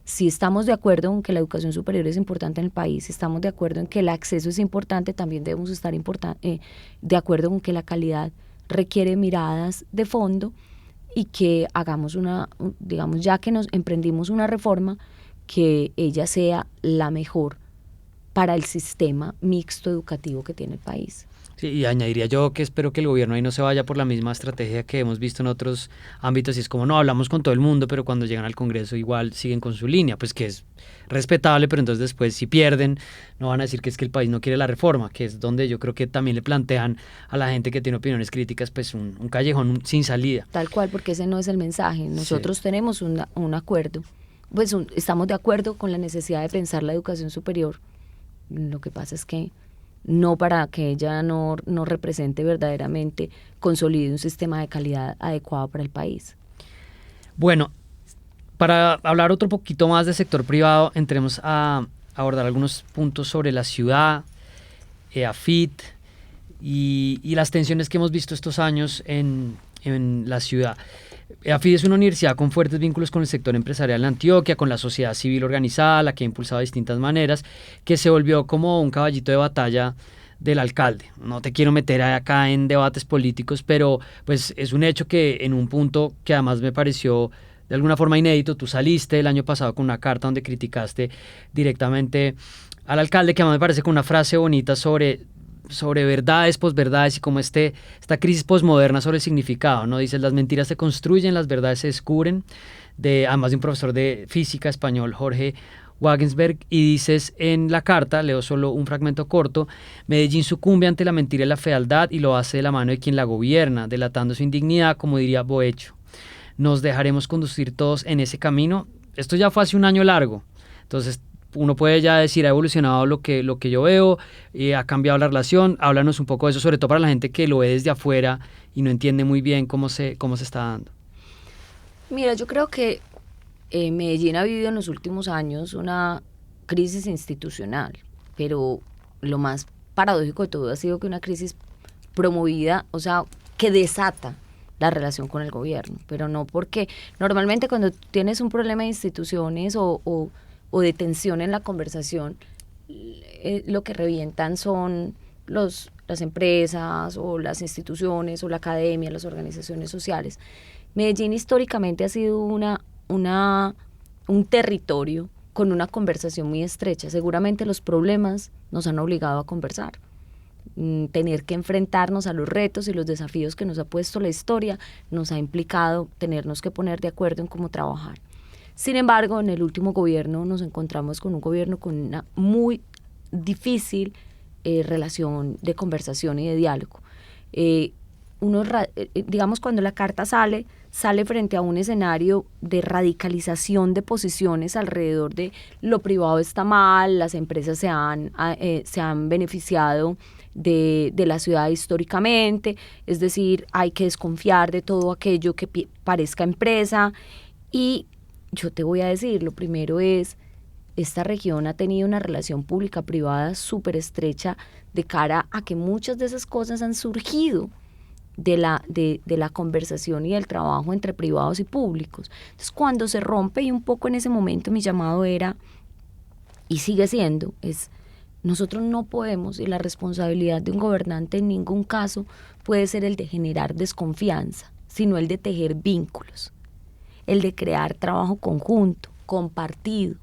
si estamos de acuerdo en que la educación superior es importante en el país, si estamos de acuerdo en que el acceso es importante, también debemos estar de acuerdo con que la calidad requiere miradas de fondo y que hagamos digamos, ya que nos emprendimos una reforma, que ella sea la mejor para el sistema mixto educativo que tiene el país. Sí, y añadiría yo que espero que el gobierno ahí no se vaya por la misma estrategia que hemos visto en otros ámbitos, y es como, no, hablamos con todo el mundo, pero cuando llegan al Congreso igual siguen con su línea, pues que es respetable, pero entonces después si pierden, no van a decir que es que el país no quiere la reforma, que es donde yo creo que también le plantean a la gente que tiene opiniones críticas, pues un callejón sin salida. Tal cual, porque ese no es el mensaje. Nosotros tenemos un acuerdo, pues estamos de acuerdo con la necesidad de pensar la educación superior. Lo que pasa es que no, para que ella no represente verdaderamente, consolide un sistema de calidad adecuado para el país. Bueno, para hablar otro poquito más del sector privado, entremos a abordar algunos puntos sobre la ciudad, AFIT y las tensiones que hemos visto estos años en la ciudad. AFIT es una universidad con fuertes vínculos con el sector empresarial en Antioquia, con la sociedad civil organizada, la que ha impulsado de distintas maneras, que se volvió como un caballito de batalla del alcalde. No te quiero meter acá en debates políticos, pero pues es un hecho que en un punto que además me pareció de alguna forma inédito, tú saliste el año pasado con una carta donde criticaste directamente al alcalde, que además me parece con una frase bonita sobre verdades, posverdades y como esta crisis posmoderna sobre el significado, ¿no? Dices, las mentiras se construyen, las verdades se descubren, además de un profesor de física español, Jorge Wagensberg, y dices en la carta, leo solo un fragmento corto: Medellín sucumbe ante la mentira y la fealdad y lo hace de la mano de quien la gobierna, delatando su indignidad, como diría Boecho. Nos dejaremos conducir todos en ese camino. Esto ya fue hace un año largo, entonces uno puede ya decir, ha evolucionado lo que yo veo, ha cambiado la relación. Háblanos un poco de eso, sobre todo para la gente que lo ve desde afuera y no entiende muy bien cómo se está dando. Mira, yo creo que Medellín ha vivido en los últimos años una crisis institucional, pero lo más paradójico de todo ha sido que una crisis promovida, o sea, que desata la relación con el gobierno, pero no porque normalmente cuando tienes un problema de instituciones o de tensión en la conversación, lo que revientan son las empresas o las instituciones o la academia, las organizaciones sociales. Medellín históricamente ha sido un territorio con una conversación muy estrecha. Seguramente los problemas nos han obligado a conversar. Tener que enfrentarnos a los retos y los desafíos que nos ha puesto la historia nos ha implicado tenernos que poner de acuerdo en cómo trabajar. Sin embargo, en el último gobierno nos encontramos con un gobierno con una muy difícil relación de conversación y de diálogo. Digamos, cuando la carta sale frente a un escenario de radicalización de posiciones alrededor de lo privado está mal, las empresas se han beneficiado de la ciudad históricamente, es decir, hay que desconfiar de todo aquello que parezca empresa. Y yo te voy a decir, lo primero es, esta región ha tenido una relación pública-privada súper estrecha de cara a que muchas de esas cosas han surgido de la conversación y del trabajo entre privados y públicos. Entonces, cuando se rompe, y un poco en ese momento mi llamado era, y sigue siendo, nosotros no podemos, y la responsabilidad de un gobernante en ningún caso puede ser el de generar desconfianza, sino el de tejer vínculos, el de crear trabajo conjunto, compartido,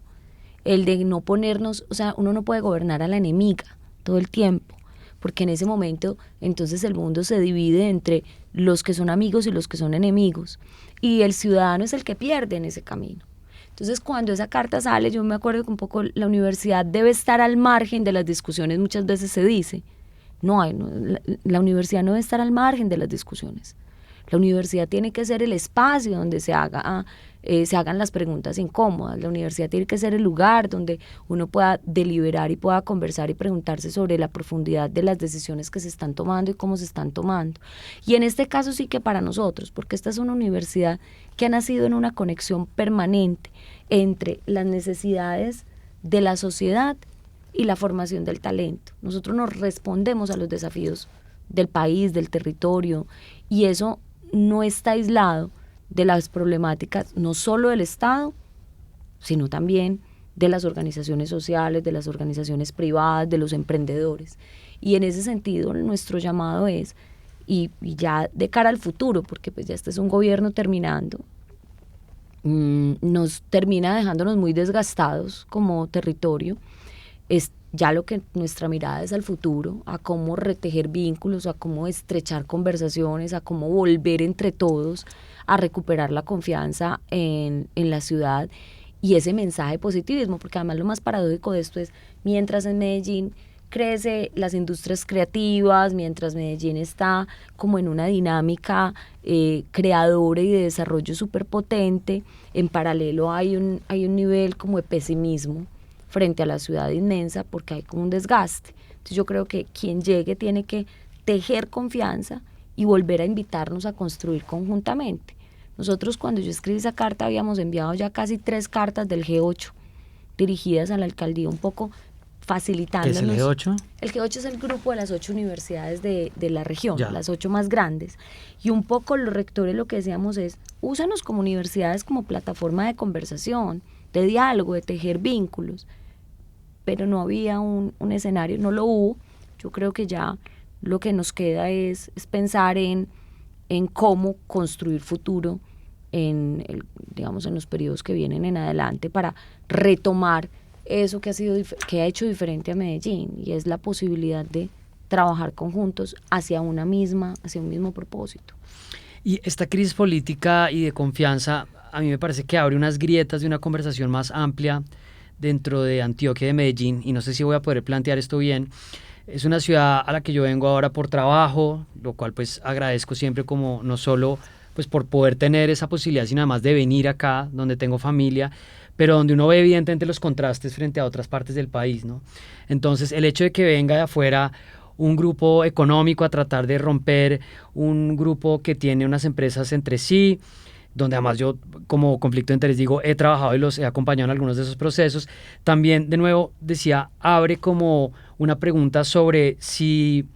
el de no ponernos, o sea, uno no puede gobernar a la enemiga todo el tiempo, porque en ese momento entonces el mundo se divide entre los que son amigos y los que son enemigos, y el ciudadano es el que pierde en ese camino. Entonces, cuando esa carta sale, yo me acuerdo que un poco la universidad debe estar al margen de las discusiones, muchas veces se dice. La universidad no debe estar al margen de las discusiones. La universidad tiene que ser el espacio donde se hagan las preguntas incómodas. La universidad tiene que ser el lugar donde uno pueda deliberar y pueda conversar y preguntarse sobre la profundidad de las decisiones que se están tomando y cómo se están tomando. Y en este caso sí que para nosotros, porque esta es una universidad que ha nacido en una conexión permanente entre las necesidades de la sociedad y la formación del talento. Nosotros nos respondemos a los desafíos del país, del territorio, y eso no está aislado de las problemáticas no solo del Estado, sino también de las organizaciones sociales, de las organizaciones privadas, de los emprendedores. Y en ese sentido nuestro llamado es, y ya de cara al futuro, porque pues ya este es un gobierno terminando, nos termina dejándonos muy desgastados como territorio, es ya lo que nuestra mirada es al futuro, a cómo retejer vínculos, a cómo estrechar conversaciones, a cómo volver entre todos a recuperar la confianza en la ciudad y ese mensaje de positivismo, porque además lo más paradójico de esto es, mientras en Medellín crece las industrias creativas, mientras Medellín está como en una dinámica creadora y de desarrollo súper potente, en paralelo hay un nivel como de pesimismo frente a la ciudad inmensa porque hay como un desgaste. Entonces yo creo que quien llegue tiene que tejer confianza y volver a invitarnos a construir conjuntamente. Nosotros cuando yo escribí esa carta habíamos enviado ya casi 3 cartas del G8 dirigidas a la alcaldía, un poco facilitándonos. ¿Qué es el G8? El G8 es el grupo de las 8 universidades de la región, Ya. las 8 más grandes. Y un poco los rectores lo que decíamos es, úsanos como universidades como plataforma de conversación, de diálogo, de tejer vínculos. Pero no había un escenario, no lo hubo. Yo creo que ya lo que nos queda es pensar en cómo construir futuro en los periodos que vienen en adelante para retomar eso que ha hecho diferente a Medellín, y es la posibilidad de trabajar conjuntos hacia un mismo propósito. Y esta crisis política y de confianza a mí me parece que abre unas grietas de una conversación más amplia dentro de Antioquia y de Medellín, y no sé si voy a poder plantear esto bien. Es una ciudad a la que yo vengo ahora por trabajo, lo cual pues agradezco siempre, como no solo pues por poder tener esa posibilidad, sino además de venir acá donde tengo familia, pero donde uno ve evidentemente los contrastes frente a otras partes del país, ¿no? Entonces el hecho de que venga de afuera un grupo económico a tratar de romper un grupo que tiene unas empresas entre sí, donde además yo como conflicto de interés digo, he trabajado y los he acompañado en algunos de esos procesos, también de nuevo decía, abre como una pregunta sobre si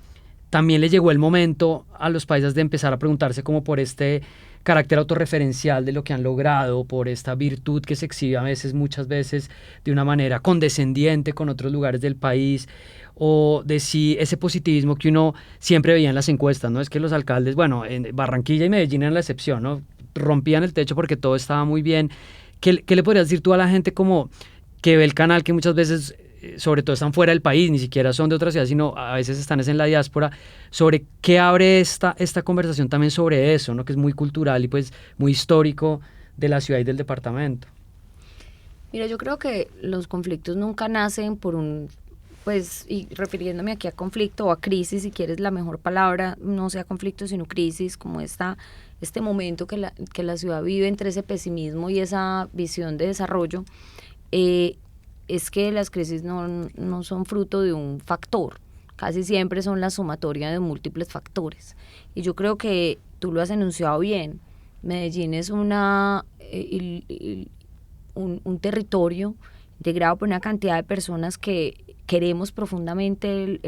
también le llegó el momento a los paisas de empezar a preguntarse como por este carácter autorreferencial de lo que han logrado, por esta virtud que se exhibe muchas veces de una manera condescendiente con otros lugares del país, o de si ese positivismo que uno siempre veía en las encuestas, ¿no? Es que los alcaldes, bueno, en Barranquilla y Medellín eran la excepción, ¿no? Rompían el techo porque todo estaba muy bien. ¿Qué le podrías decir tú a la gente como que ve el canal, que muchas veces, sobre todo están fuera del país, ni siquiera son de otra ciudad, sino a veces están en la diáspora, sobre qué abre esta conversación también sobre eso, ¿no? Que es muy cultural y pues muy histórico de la ciudad y del departamento? Mira, yo creo que los conflictos nunca nacen por pues, y refiriéndome aquí a conflicto o a crisis, si quieres la mejor palabra, no sea conflicto sino crisis, como este momento que la ciudad vive entre ese pesimismo y esa visión de desarrollo, es que las crisis no son fruto de un factor, casi siempre son la sumatoria de múltiples factores. Y yo creo que tú lo has enunciado bien, Medellín es un territorio integrado por una cantidad de personas que queremos profundamente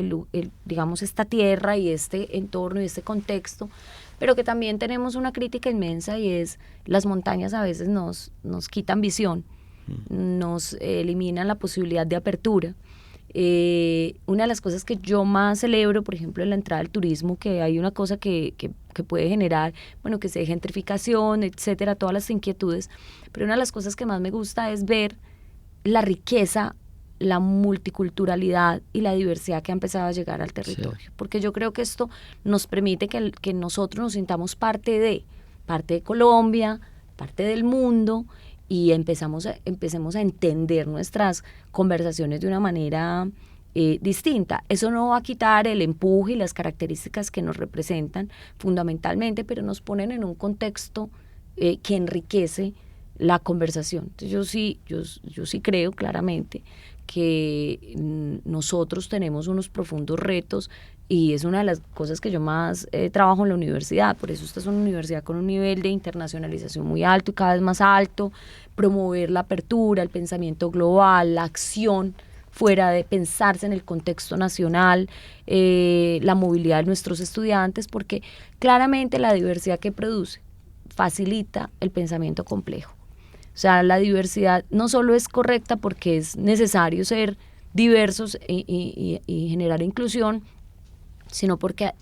digamos, esta tierra y este entorno y este contexto, pero que también tenemos una crítica inmensa, y es las montañas a veces nos quitan visión, nos eliminan la posibilidad de apertura. Una de las cosas que yo más celebro, por ejemplo, en la entrada del turismo, que hay una cosa que puede generar, bueno, que sea gentrificación, etcétera, todas las inquietudes, pero una de las cosas que más me gusta es ver la riqueza, la multiculturalidad y la diversidad que ha empezado a llegar al territorio, sí. Porque yo creo que esto nos permite que nosotros nos sintamos parte de Colombia, parte del mundo, y empecemos a entender nuestras conversaciones de una manera distinta. Eso no va a quitar el empuje y las características que nos representan fundamentalmente, pero nos ponen en un contexto que enriquece la conversación. Entonces yo sí creo claramente que nosotros tenemos unos profundos retos, y es una de las cosas que yo más trabajo en la universidad. Por eso esta es una universidad con un nivel de internacionalización muy alto y cada vez más alto, promover la apertura, el pensamiento global, la acción fuera de pensarse en el contexto nacional, la movilidad de nuestros estudiantes, porque claramente la diversidad que produce facilita el pensamiento complejo. O sea, la diversidad no solo es correcta porque es necesario ser diversos y generar inclusión, sino porque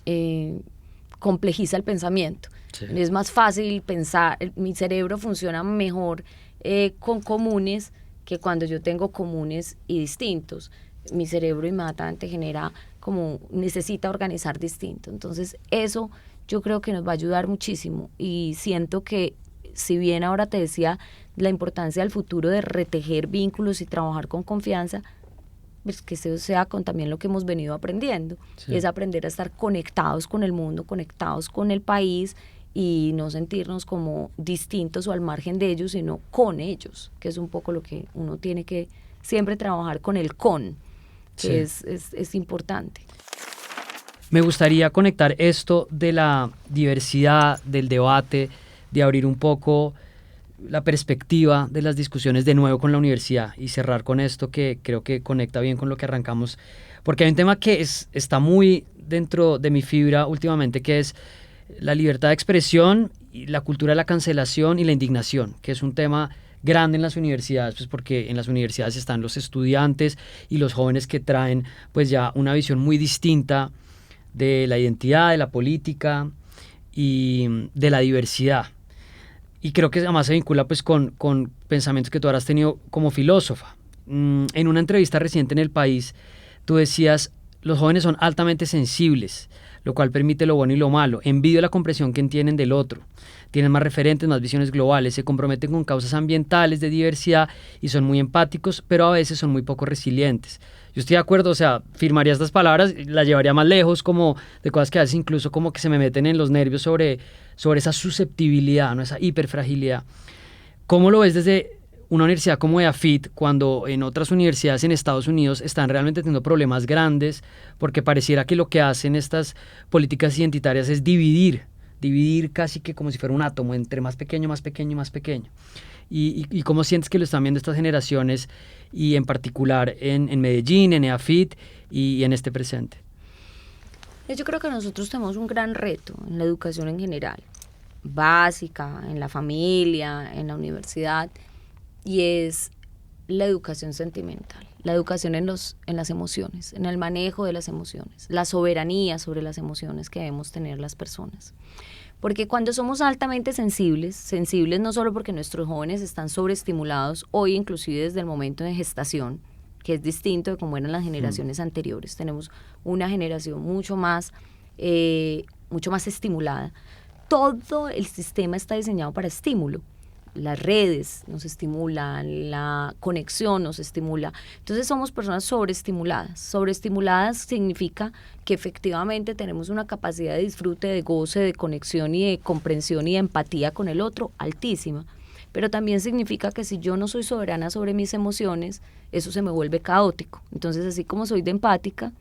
complejiza el pensamiento. Sí. Es más fácil pensar, mi cerebro funciona mejor con comunes que cuando yo tengo comunes y distintos. Mi cerebro inmediatamente necesita organizar distinto. Entonces eso yo creo que nos va a ayudar muchísimo, y siento que, si bien ahora te decía la importancia del futuro de retejer vínculos y trabajar con confianza, pues que eso sea con también lo que hemos venido aprendiendo, sí. Es aprender a estar conectados con el mundo, conectados con el país, y no sentirnos como distintos o al margen de ellos, sino con ellos, que es un poco lo que uno tiene que siempre trabajar con el con, que sí. es importante. Me gustaría conectar esto de la diversidad, del debate, de abrir un poco la perspectiva de las discusiones de nuevo con la universidad, y cerrar con esto que creo que conecta bien con lo que arrancamos, porque hay un tema que está muy dentro de mi fibra últimamente, que es la libertad de expresión y la cultura de la cancelación y la indignación, que es un tema grande en las universidades, pues porque en las universidades están los estudiantes y los jóvenes que traen pues ya una visión muy distinta de la identidad, de la política y de la diversidad. Y creo que además se vincula pues con pensamientos que tú ahora has tenido como filósofa. En una entrevista reciente en El País, tú decías: los jóvenes son altamente sensibles, lo cual permite lo bueno y lo malo. Envidio la comprensión que tienen del otro. Tienen más referentes, más visiones globales, se comprometen con causas ambientales, de diversidad, y son muy empáticos, pero a veces son muy poco resilientes. Yo estoy de acuerdo, o sea, firmaría estas palabras, las llevaría más lejos, como de cosas que a veces incluso como que se me meten en los nervios sobre esa susceptibilidad, ¿no? Esa hiperfragilidad. ¿Cómo lo ves desde una universidad como EAFIT, cuando en otras universidades en Estados Unidos están realmente teniendo problemas grandes, porque pareciera que lo que hacen estas políticas identitarias es dividir casi que como si fuera un átomo, entre más pequeño, más pequeño, más pequeño? ¿Y cómo sientes que lo están viendo estas generaciones, y en particular en Medellín, en EAFIT y en este presente? Yo creo que nosotros tenemos un gran reto en la educación en general, básica, en la familia, en la universidad, y es la educación sentimental, la educación en las emociones, en el manejo de las emociones, la soberanía sobre las emociones que debemos tener las personas. Porque cuando somos altamente sensibles no solo porque nuestros jóvenes están sobreestimulados hoy, inclusive desde el momento de gestación, que es distinto de cómo eran las generaciones anteriores. Tenemos una generación mucho más estimulada. Todo el sistema está diseñado para estímulo. Las redes nos estimulan, la conexión nos estimula. Entonces somos personas sobreestimuladas. Sobreestimuladas significa que efectivamente tenemos una capacidad de disfrute, de goce, de conexión y de comprensión y de empatía con el otro altísima. Pero también significa que si yo no soy soberana sobre mis emociones, eso se me vuelve caótico. Entonces, así como soy de empática,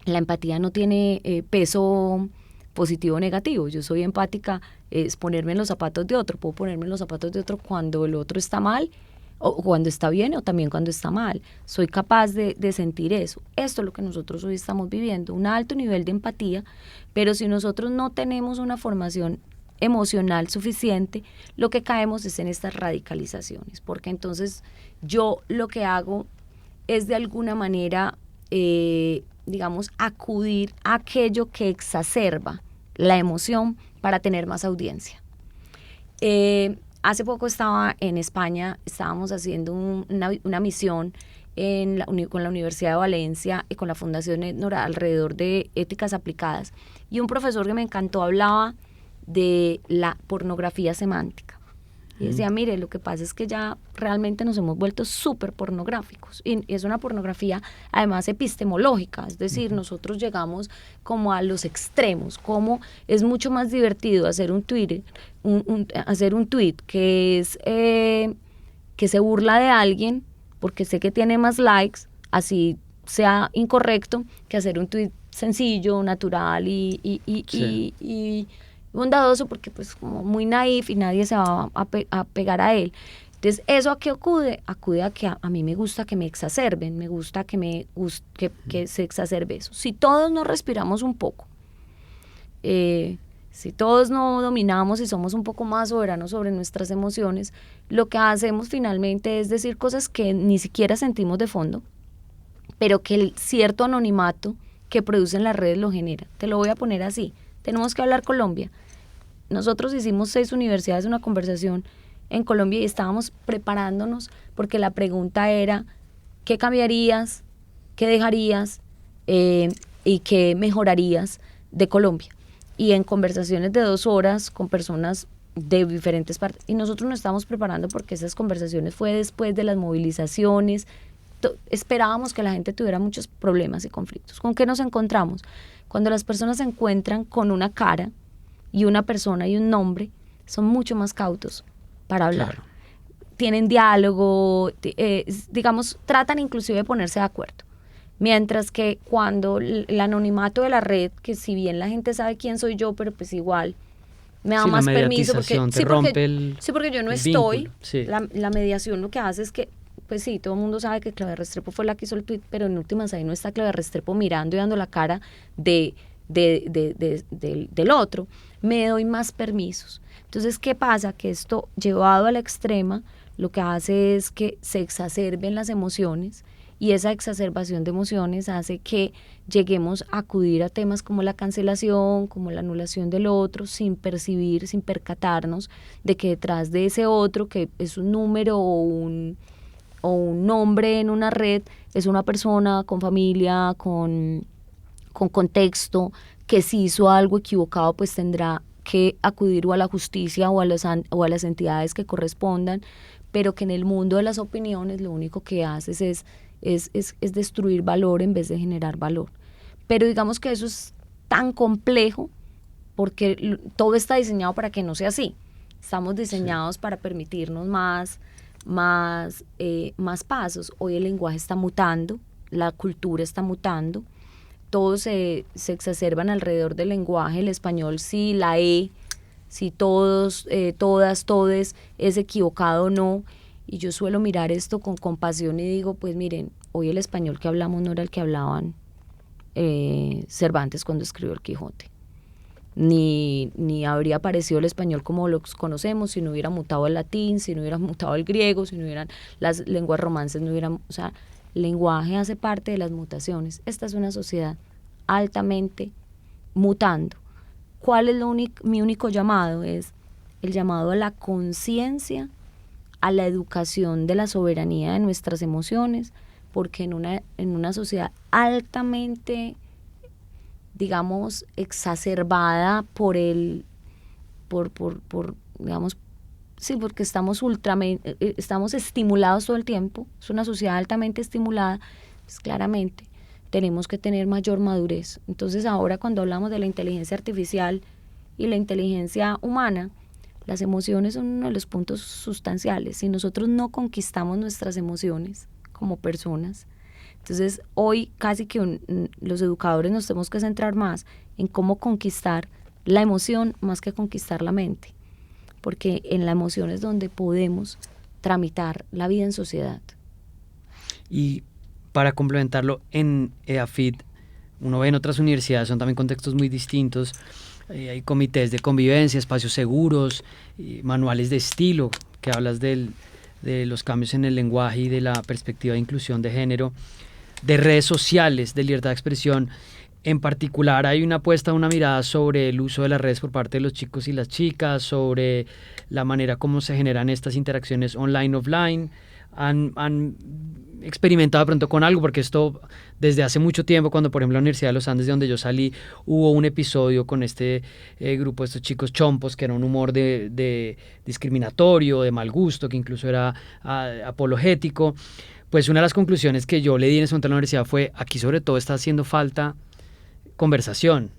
la empatía no tiene peso positivo o negativo. Yo soy empática, es ponerme en los zapatos de otro. Puedo ponerme en los zapatos de otro cuando el otro está mal, o cuando está bien, o también cuando está mal. Soy capaz de sentir eso. Esto es lo que nosotros hoy estamos viviendo, un alto nivel de empatía, pero si nosotros no tenemos una formación emocional suficiente, lo que caemos es en estas radicalizaciones, porque entonces yo lo que hago es de alguna manera, acudir a aquello que exacerba la emoción para tener más audiencia. Hace poco estaba en España, estábamos haciendo una misión con la Universidad de Valencia y con la Fundación Etnora alrededor de éticas aplicadas, y un profesor que me encantó hablaba de la pornografía semántica. Y decía, mire, lo que pasa es que ya realmente nos hemos vuelto súper pornográficos, y es una pornografía además epistemológica, es decir, nosotros llegamos como a los extremos, como es mucho más divertido hacer un tweet que es que se burla de alguien porque sé que tiene más likes, así sea incorrecto, que hacer un tweet sencillo, natural y bondadoso, porque pues como muy naif y nadie se va a pegar a él. Entonces, ¿eso a qué acude? Acude a que a mí me gusta que me exacerben, me gusta que se exacerbe eso. Si todos nos respiramos un poco, Si todos no dominamos y somos un poco más soberanos sobre nuestras emociones, lo que hacemos finalmente es decir cosas que ni siquiera sentimos de fondo, pero que el cierto anonimato que producen las redes lo genera. Te lo voy a poner así. Tenemos que hablar Colombia. Nosotros hicimos 6 universidades una conversación en Colombia y estábamos preparándonos porque la pregunta era ¿qué cambiarías, qué dejarías y qué mejorarías de Colombia? Y en conversaciones de 2 horas con personas de diferentes partes. Y nosotros nos estamos preparando porque esas conversaciones fue después de las movilizaciones. Esperábamos que la gente tuviera muchos problemas y conflictos. ¿Con qué nos encontramos? Cuando las personas se encuentran con una cara y una persona y un nombre, son mucho más cautos para hablar. Claro. Tienen diálogo, digamos, tratan inclusive de ponerse de acuerdo. Mientras que cuando el anonimato de la red, que si bien la gente sabe quién soy yo, pero pues igual me da más permiso porque yo no estoy, la mediación lo que hace es que, pues sí, todo el mundo sabe que Claudia Restrepo fue la que hizo el tweet, pero en últimas ahí no está Claudia Restrepo mirando y dando la cara del otro, me doy más permisos. Entonces, ¿qué pasa? Que esto llevado a la extrema, lo que hace es que se exacerben las emociones, y esa exacerbación de emociones hace que lleguemos a acudir a temas como la cancelación, como la anulación del otro, sin percibir, sin percatarnos de que detrás de ese otro, que es un número o un nombre en una red, es una persona con familia, con contexto, que si hizo algo equivocado, pues tendrá que acudir o a la justicia o a las entidades que correspondan, pero que en el mundo de las opiniones lo único que haces es destruir valor en vez de generar valor. Pero digamos que eso es tan complejo porque todo está diseñado para que no sea así. Estamos diseñados para permitirnos más pasos. Hoy el lenguaje está mutando, la cultura está mutando, todos se exacerban alrededor del lenguaje, el español sí, la si todos, todas, todes es equivocado o no. Y yo suelo mirar esto con compasión y digo, pues miren, hoy el español que hablamos no era el que hablaban Cervantes cuando escribió el Quijote. Ni habría aparecido el español como lo conocemos si no hubiera mutado el latín, si no hubiera mutado el griego, si no hubieran las lenguas romances, no hubieran, o sea, el lenguaje hace parte de las mutaciones. Esta es una sociedad altamente mutando. ¿Cuál es mi único llamado? Es el llamado a la conciencia, a la educación de la soberanía de nuestras emociones, porque en una sociedad altamente, digamos, exacerbada digamos, sí, porque estamos estimulados todo el tiempo, es una sociedad altamente estimulada, pues claramente tenemos que tener mayor madurez. Entonces ahora cuando hablamos de la inteligencia artificial y la inteligencia humana, las emociones son uno de los puntos sustanciales. Si nosotros no conquistamos nuestras emociones como personas, entonces hoy casi que los educadores nos tenemos que centrar más en cómo conquistar la emoción más que conquistar la mente, porque en la emoción es donde podemos tramitar la vida en sociedad. Y para complementarlo, en EAFIT, uno ve en otras universidades, son también contextos muy distintos, hay comités de convivencia, espacios seguros, manuales de estilo, que hablas de los cambios en el lenguaje y de la perspectiva de inclusión de género, de redes sociales, de libertad de expresión. En particular hay una mirada sobre el uso de las redes por parte de los chicos y las chicas, sobre la manera como se generan estas interacciones online, offline. Han experimentado de pronto con algo, porque esto desde hace mucho tiempo, cuando por ejemplo la Universidad de los Andes, de donde yo salí, hubo un episodio con este grupo de estos chicos chompos, que era un humor de discriminatorio, de mal gusto, que incluso era apologético. Pues una de las conclusiones que yo le di en ese momento a la universidad fue: aquí sobre todo está haciendo falta conversación,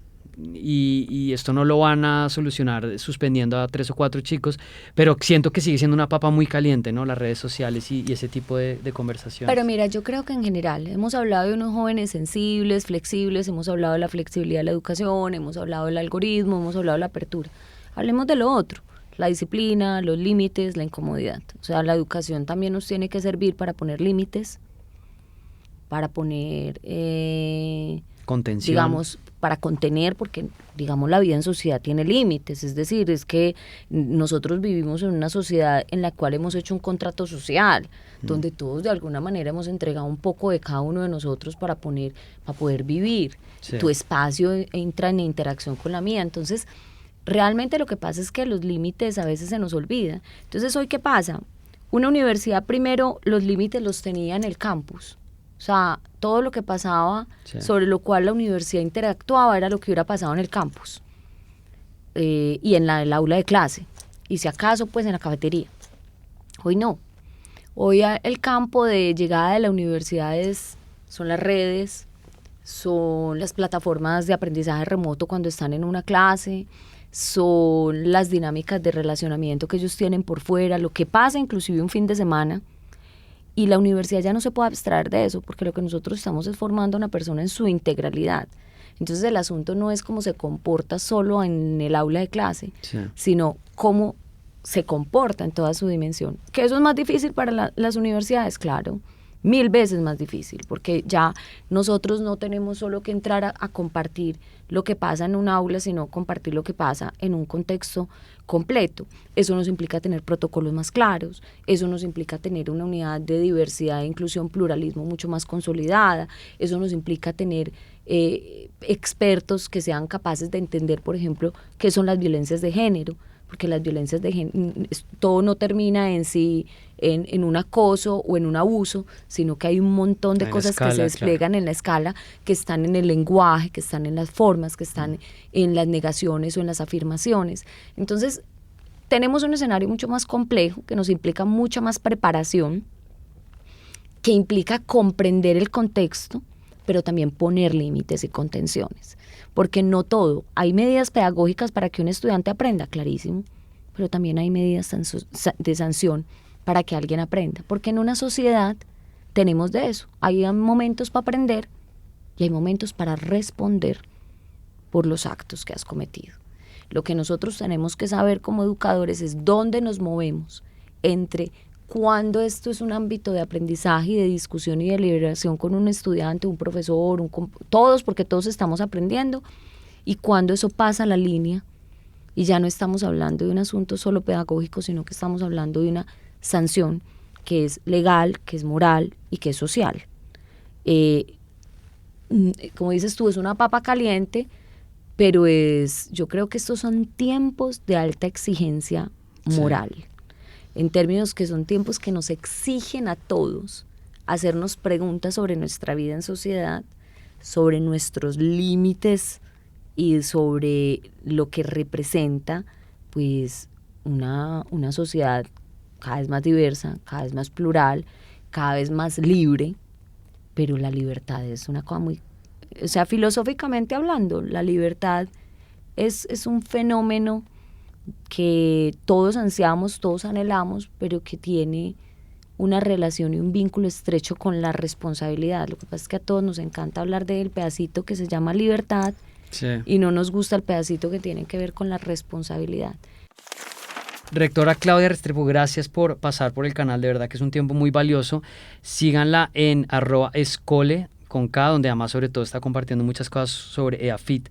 y esto no lo van a solucionar suspendiendo a 3 o 4 chicos, pero siento que sigue siendo una papa muy caliente, ¿no? Las redes sociales y ese tipo de conversación. Pero mira, yo creo que en general hemos hablado de unos jóvenes sensibles, flexibles, hemos hablado de la flexibilidad de la educación, hemos hablado del algoritmo, hemos hablado de la apertura. Hablemos de lo otro, la disciplina, los límites, la incomodidad. O sea, la educación también nos tiene que servir para poner límites, para poner Contención. digamos, para contener, porque digamos la vida en sociedad tiene límites, es decir, es que nosotros vivimos en una sociedad en la cual hemos hecho un contrato social, donde todos de alguna manera hemos entregado un poco de cada uno de nosotros para poder vivir. Sí. Tu espacio entra en interacción con la mía, entonces realmente lo que pasa es que los límites a veces se nos olvidan. Entonces, ¿hoy qué pasa? Una universidad primero los límites los tenía en el campus. O sea, todo lo que pasaba sobre lo cual la universidad interactuaba era lo que hubiera pasado en el campus y en el aula de clase. Y si acaso, pues en la cafetería. Hoy no. Hoy el campo de llegada de la universidad son las redes, son las plataformas de aprendizaje remoto cuando están en una clase, son las dinámicas de relacionamiento que ellos tienen por fuera, lo que pasa inclusive un fin de semana. Y la universidad ya no se puede abstraer de eso, porque lo que nosotros estamos es formando a una persona en su integralidad. Entonces el asunto no es cómo se comporta solo en el aula de clase, sino cómo se comporta en toda su dimensión. Que eso es más difícil para las universidades, claro, 1000 veces más difícil, porque ya nosotros no tenemos solo que entrar a compartir lo que pasa en un aula, sino compartir lo que pasa en un contexto completo. Eso nos implica tener protocolos más claros, eso nos implica tener una unidad de diversidad, inclusión, pluralismo mucho más consolidada, eso nos implica tener expertos que sean capaces de entender, por ejemplo, qué son las violencias de género, porque las violencias de género, todo no termina en sí en un acoso o en un abuso, sino que hay un montón de cosas que se despliegan en la escala, que están en el lenguaje, que están en las formas, que están en las negaciones o en las afirmaciones. Entonces, tenemos un escenario mucho más complejo, que nos implica mucha más preparación, que implica comprender el contexto, pero también poner límites y contenciones. Porque no todo, hay medidas pedagógicas para que un estudiante aprenda, clarísimo, pero también hay medidas de sanción para que alguien aprenda, porque en una sociedad tenemos de eso, hay momentos para aprender y hay momentos para responder por los actos que has cometido. Lo que nosotros tenemos que saber como educadores es dónde nos movemos entre cuando esto es un ámbito de aprendizaje y de discusión y de deliberación con un estudiante, un profesor, todos, porque todos estamos aprendiendo, y cuando eso pasa la línea y ya no estamos hablando de un asunto solo pedagógico, sino que estamos hablando de una sanción que es legal, que es moral y que es social. Como dices tú, es una papa caliente, pero yo creo que estos son tiempos de alta exigencia moral. Sí. En términos que son tiempos que nos exigen a todos hacernos preguntas sobre nuestra vida en sociedad, sobre nuestros límites y sobre lo que representa pues una sociedad cada vez más diversa, cada vez más plural, cada vez más libre, pero la libertad es una cosa muy, o sea, filosóficamente hablando, la libertad es un fenómeno que todos ansiamos, todos anhelamos, pero que tiene una relación y un vínculo estrecho con la responsabilidad. Lo que pasa es que a todos nos encanta hablar del pedacito que se llama libertad, y no nos gusta el pedacito que tiene que ver con la responsabilidad. Rectora Claudia Restrepo, gracias por pasar por el canal, de verdad que es un tiempo muy valioso. Síganla en @escole con K, donde además sobre todo está compartiendo muchas cosas sobre EAFIT.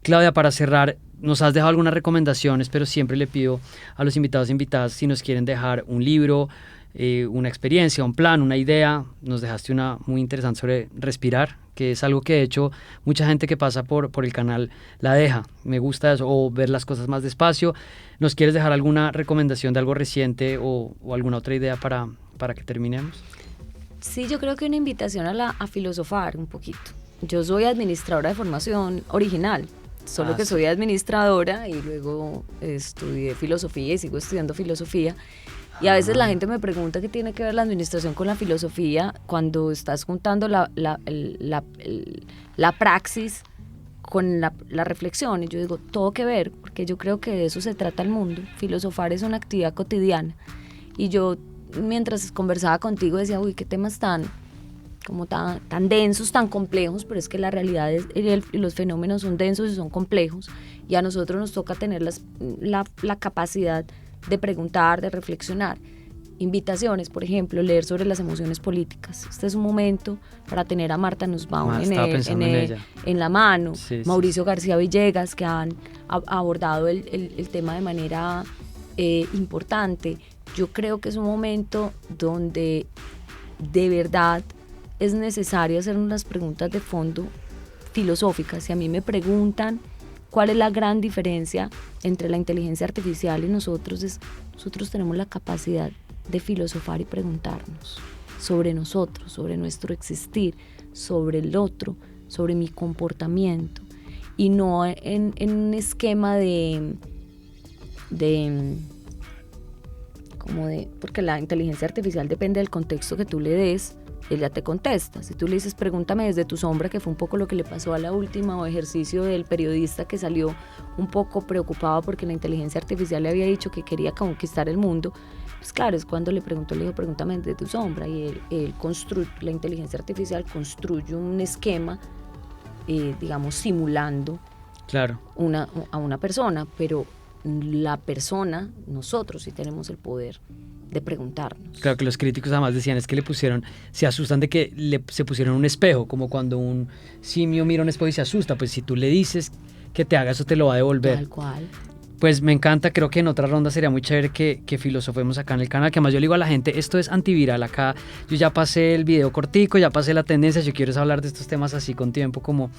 Claudia, para cerrar, nos has dejado algunas recomendaciones, pero siempre le pido a los invitados e invitadas si nos quieren dejar un libro, una experiencia, un plan, una idea. Nos dejaste una muy interesante sobre respirar, que es algo que de hecho mucha gente que pasa por el canal la deja. Me gusta eso, o ver las cosas más despacio. ¿Nos quieres dejar alguna recomendación de algo reciente o alguna otra idea para que terminemos? Sí, yo creo que una invitación a filosofar un poquito. Yo soy administradora de formación original, solo que soy administradora y luego estudié filosofía y sigo estudiando filosofía. Y a veces la gente me pregunta qué tiene que ver la administración con la filosofía cuando estás juntando la praxis con la reflexión. Y yo digo, todo que ver, porque yo creo que de eso se trata el mundo. Filosofar es una actividad cotidiana. Y yo, mientras conversaba contigo, decía, uy, qué temas tan densos, tan complejos, pero es que la realidad y los fenómenos son densos y son complejos. Y a nosotros nos toca tener la capacidad de preguntar, de reflexionar. invitaciones, por ejemplo, leer sobre las emociones políticas. Este es un momento para tener a Marta Nussbaum en la mano, sí, Mauricio García Villegas, que han abordado el tema de manera importante. Yo creo que es un momento donde de verdad es necesario hacer unas preguntas de fondo filosóficas. Si a mí me preguntan cuál es la gran diferencia entre la inteligencia artificial y nosotros, nosotros tenemos la capacidad de filosofar y preguntarnos sobre nosotros, sobre nuestro existir, sobre el otro, sobre mi comportamiento, y no en un esquema porque la inteligencia artificial depende del contexto que tú le des, él ya te contesta. Si tú le dices, pregúntame desde tu sombra, que fue un poco lo que le pasó a la última ejercicio del periodista que salió un poco preocupado porque la inteligencia artificial le había dicho que quería conquistar el mundo, pues claro, es cuando le preguntó, le dijo, pregúntame desde tu sombra, y la inteligencia artificial construye un esquema, digamos, simulando claro. a una persona, pero la persona, nosotros sí tenemos el poder de preguntarnos. Claro, que los críticos además decían es que se asustan de que se pusieron un espejo, como cuando un simio mira un espejo y se asusta, pues si tú le dices que te haga eso te lo va a devolver. Tal cual. Pues me encanta, creo que en otra ronda sería muy chévere que filosofemos acá en el canal, que además yo le digo a la gente, esto es antiviral, acá yo ya pasé el video cortico, ya pasé la tendencia, yo quiero hablar de estos temas así con tiempo como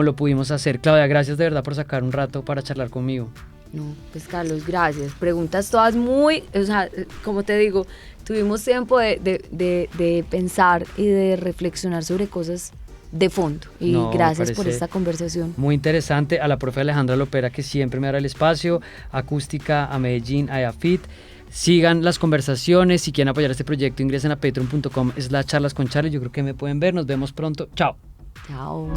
lo pudimos hacer. Claudia, gracias de verdad por sacar un rato para charlar conmigo. No, pues Carlos, gracias. Preguntas todas muy, o sea, como te digo, tuvimos tiempo de pensar y de reflexionar sobre cosas de fondo. Y gracias por esta conversación. Muy interesante. A la profe Alejandra Lopera, que siempre me da el espacio, Acústica, a Medellín, a EAFIT. Sigan las conversaciones. Si quieren apoyar este proyecto, ingresen a patreon.com/charlasconCharlie. Yo creo que me pueden ver. Nos vemos pronto. Chao. Chao.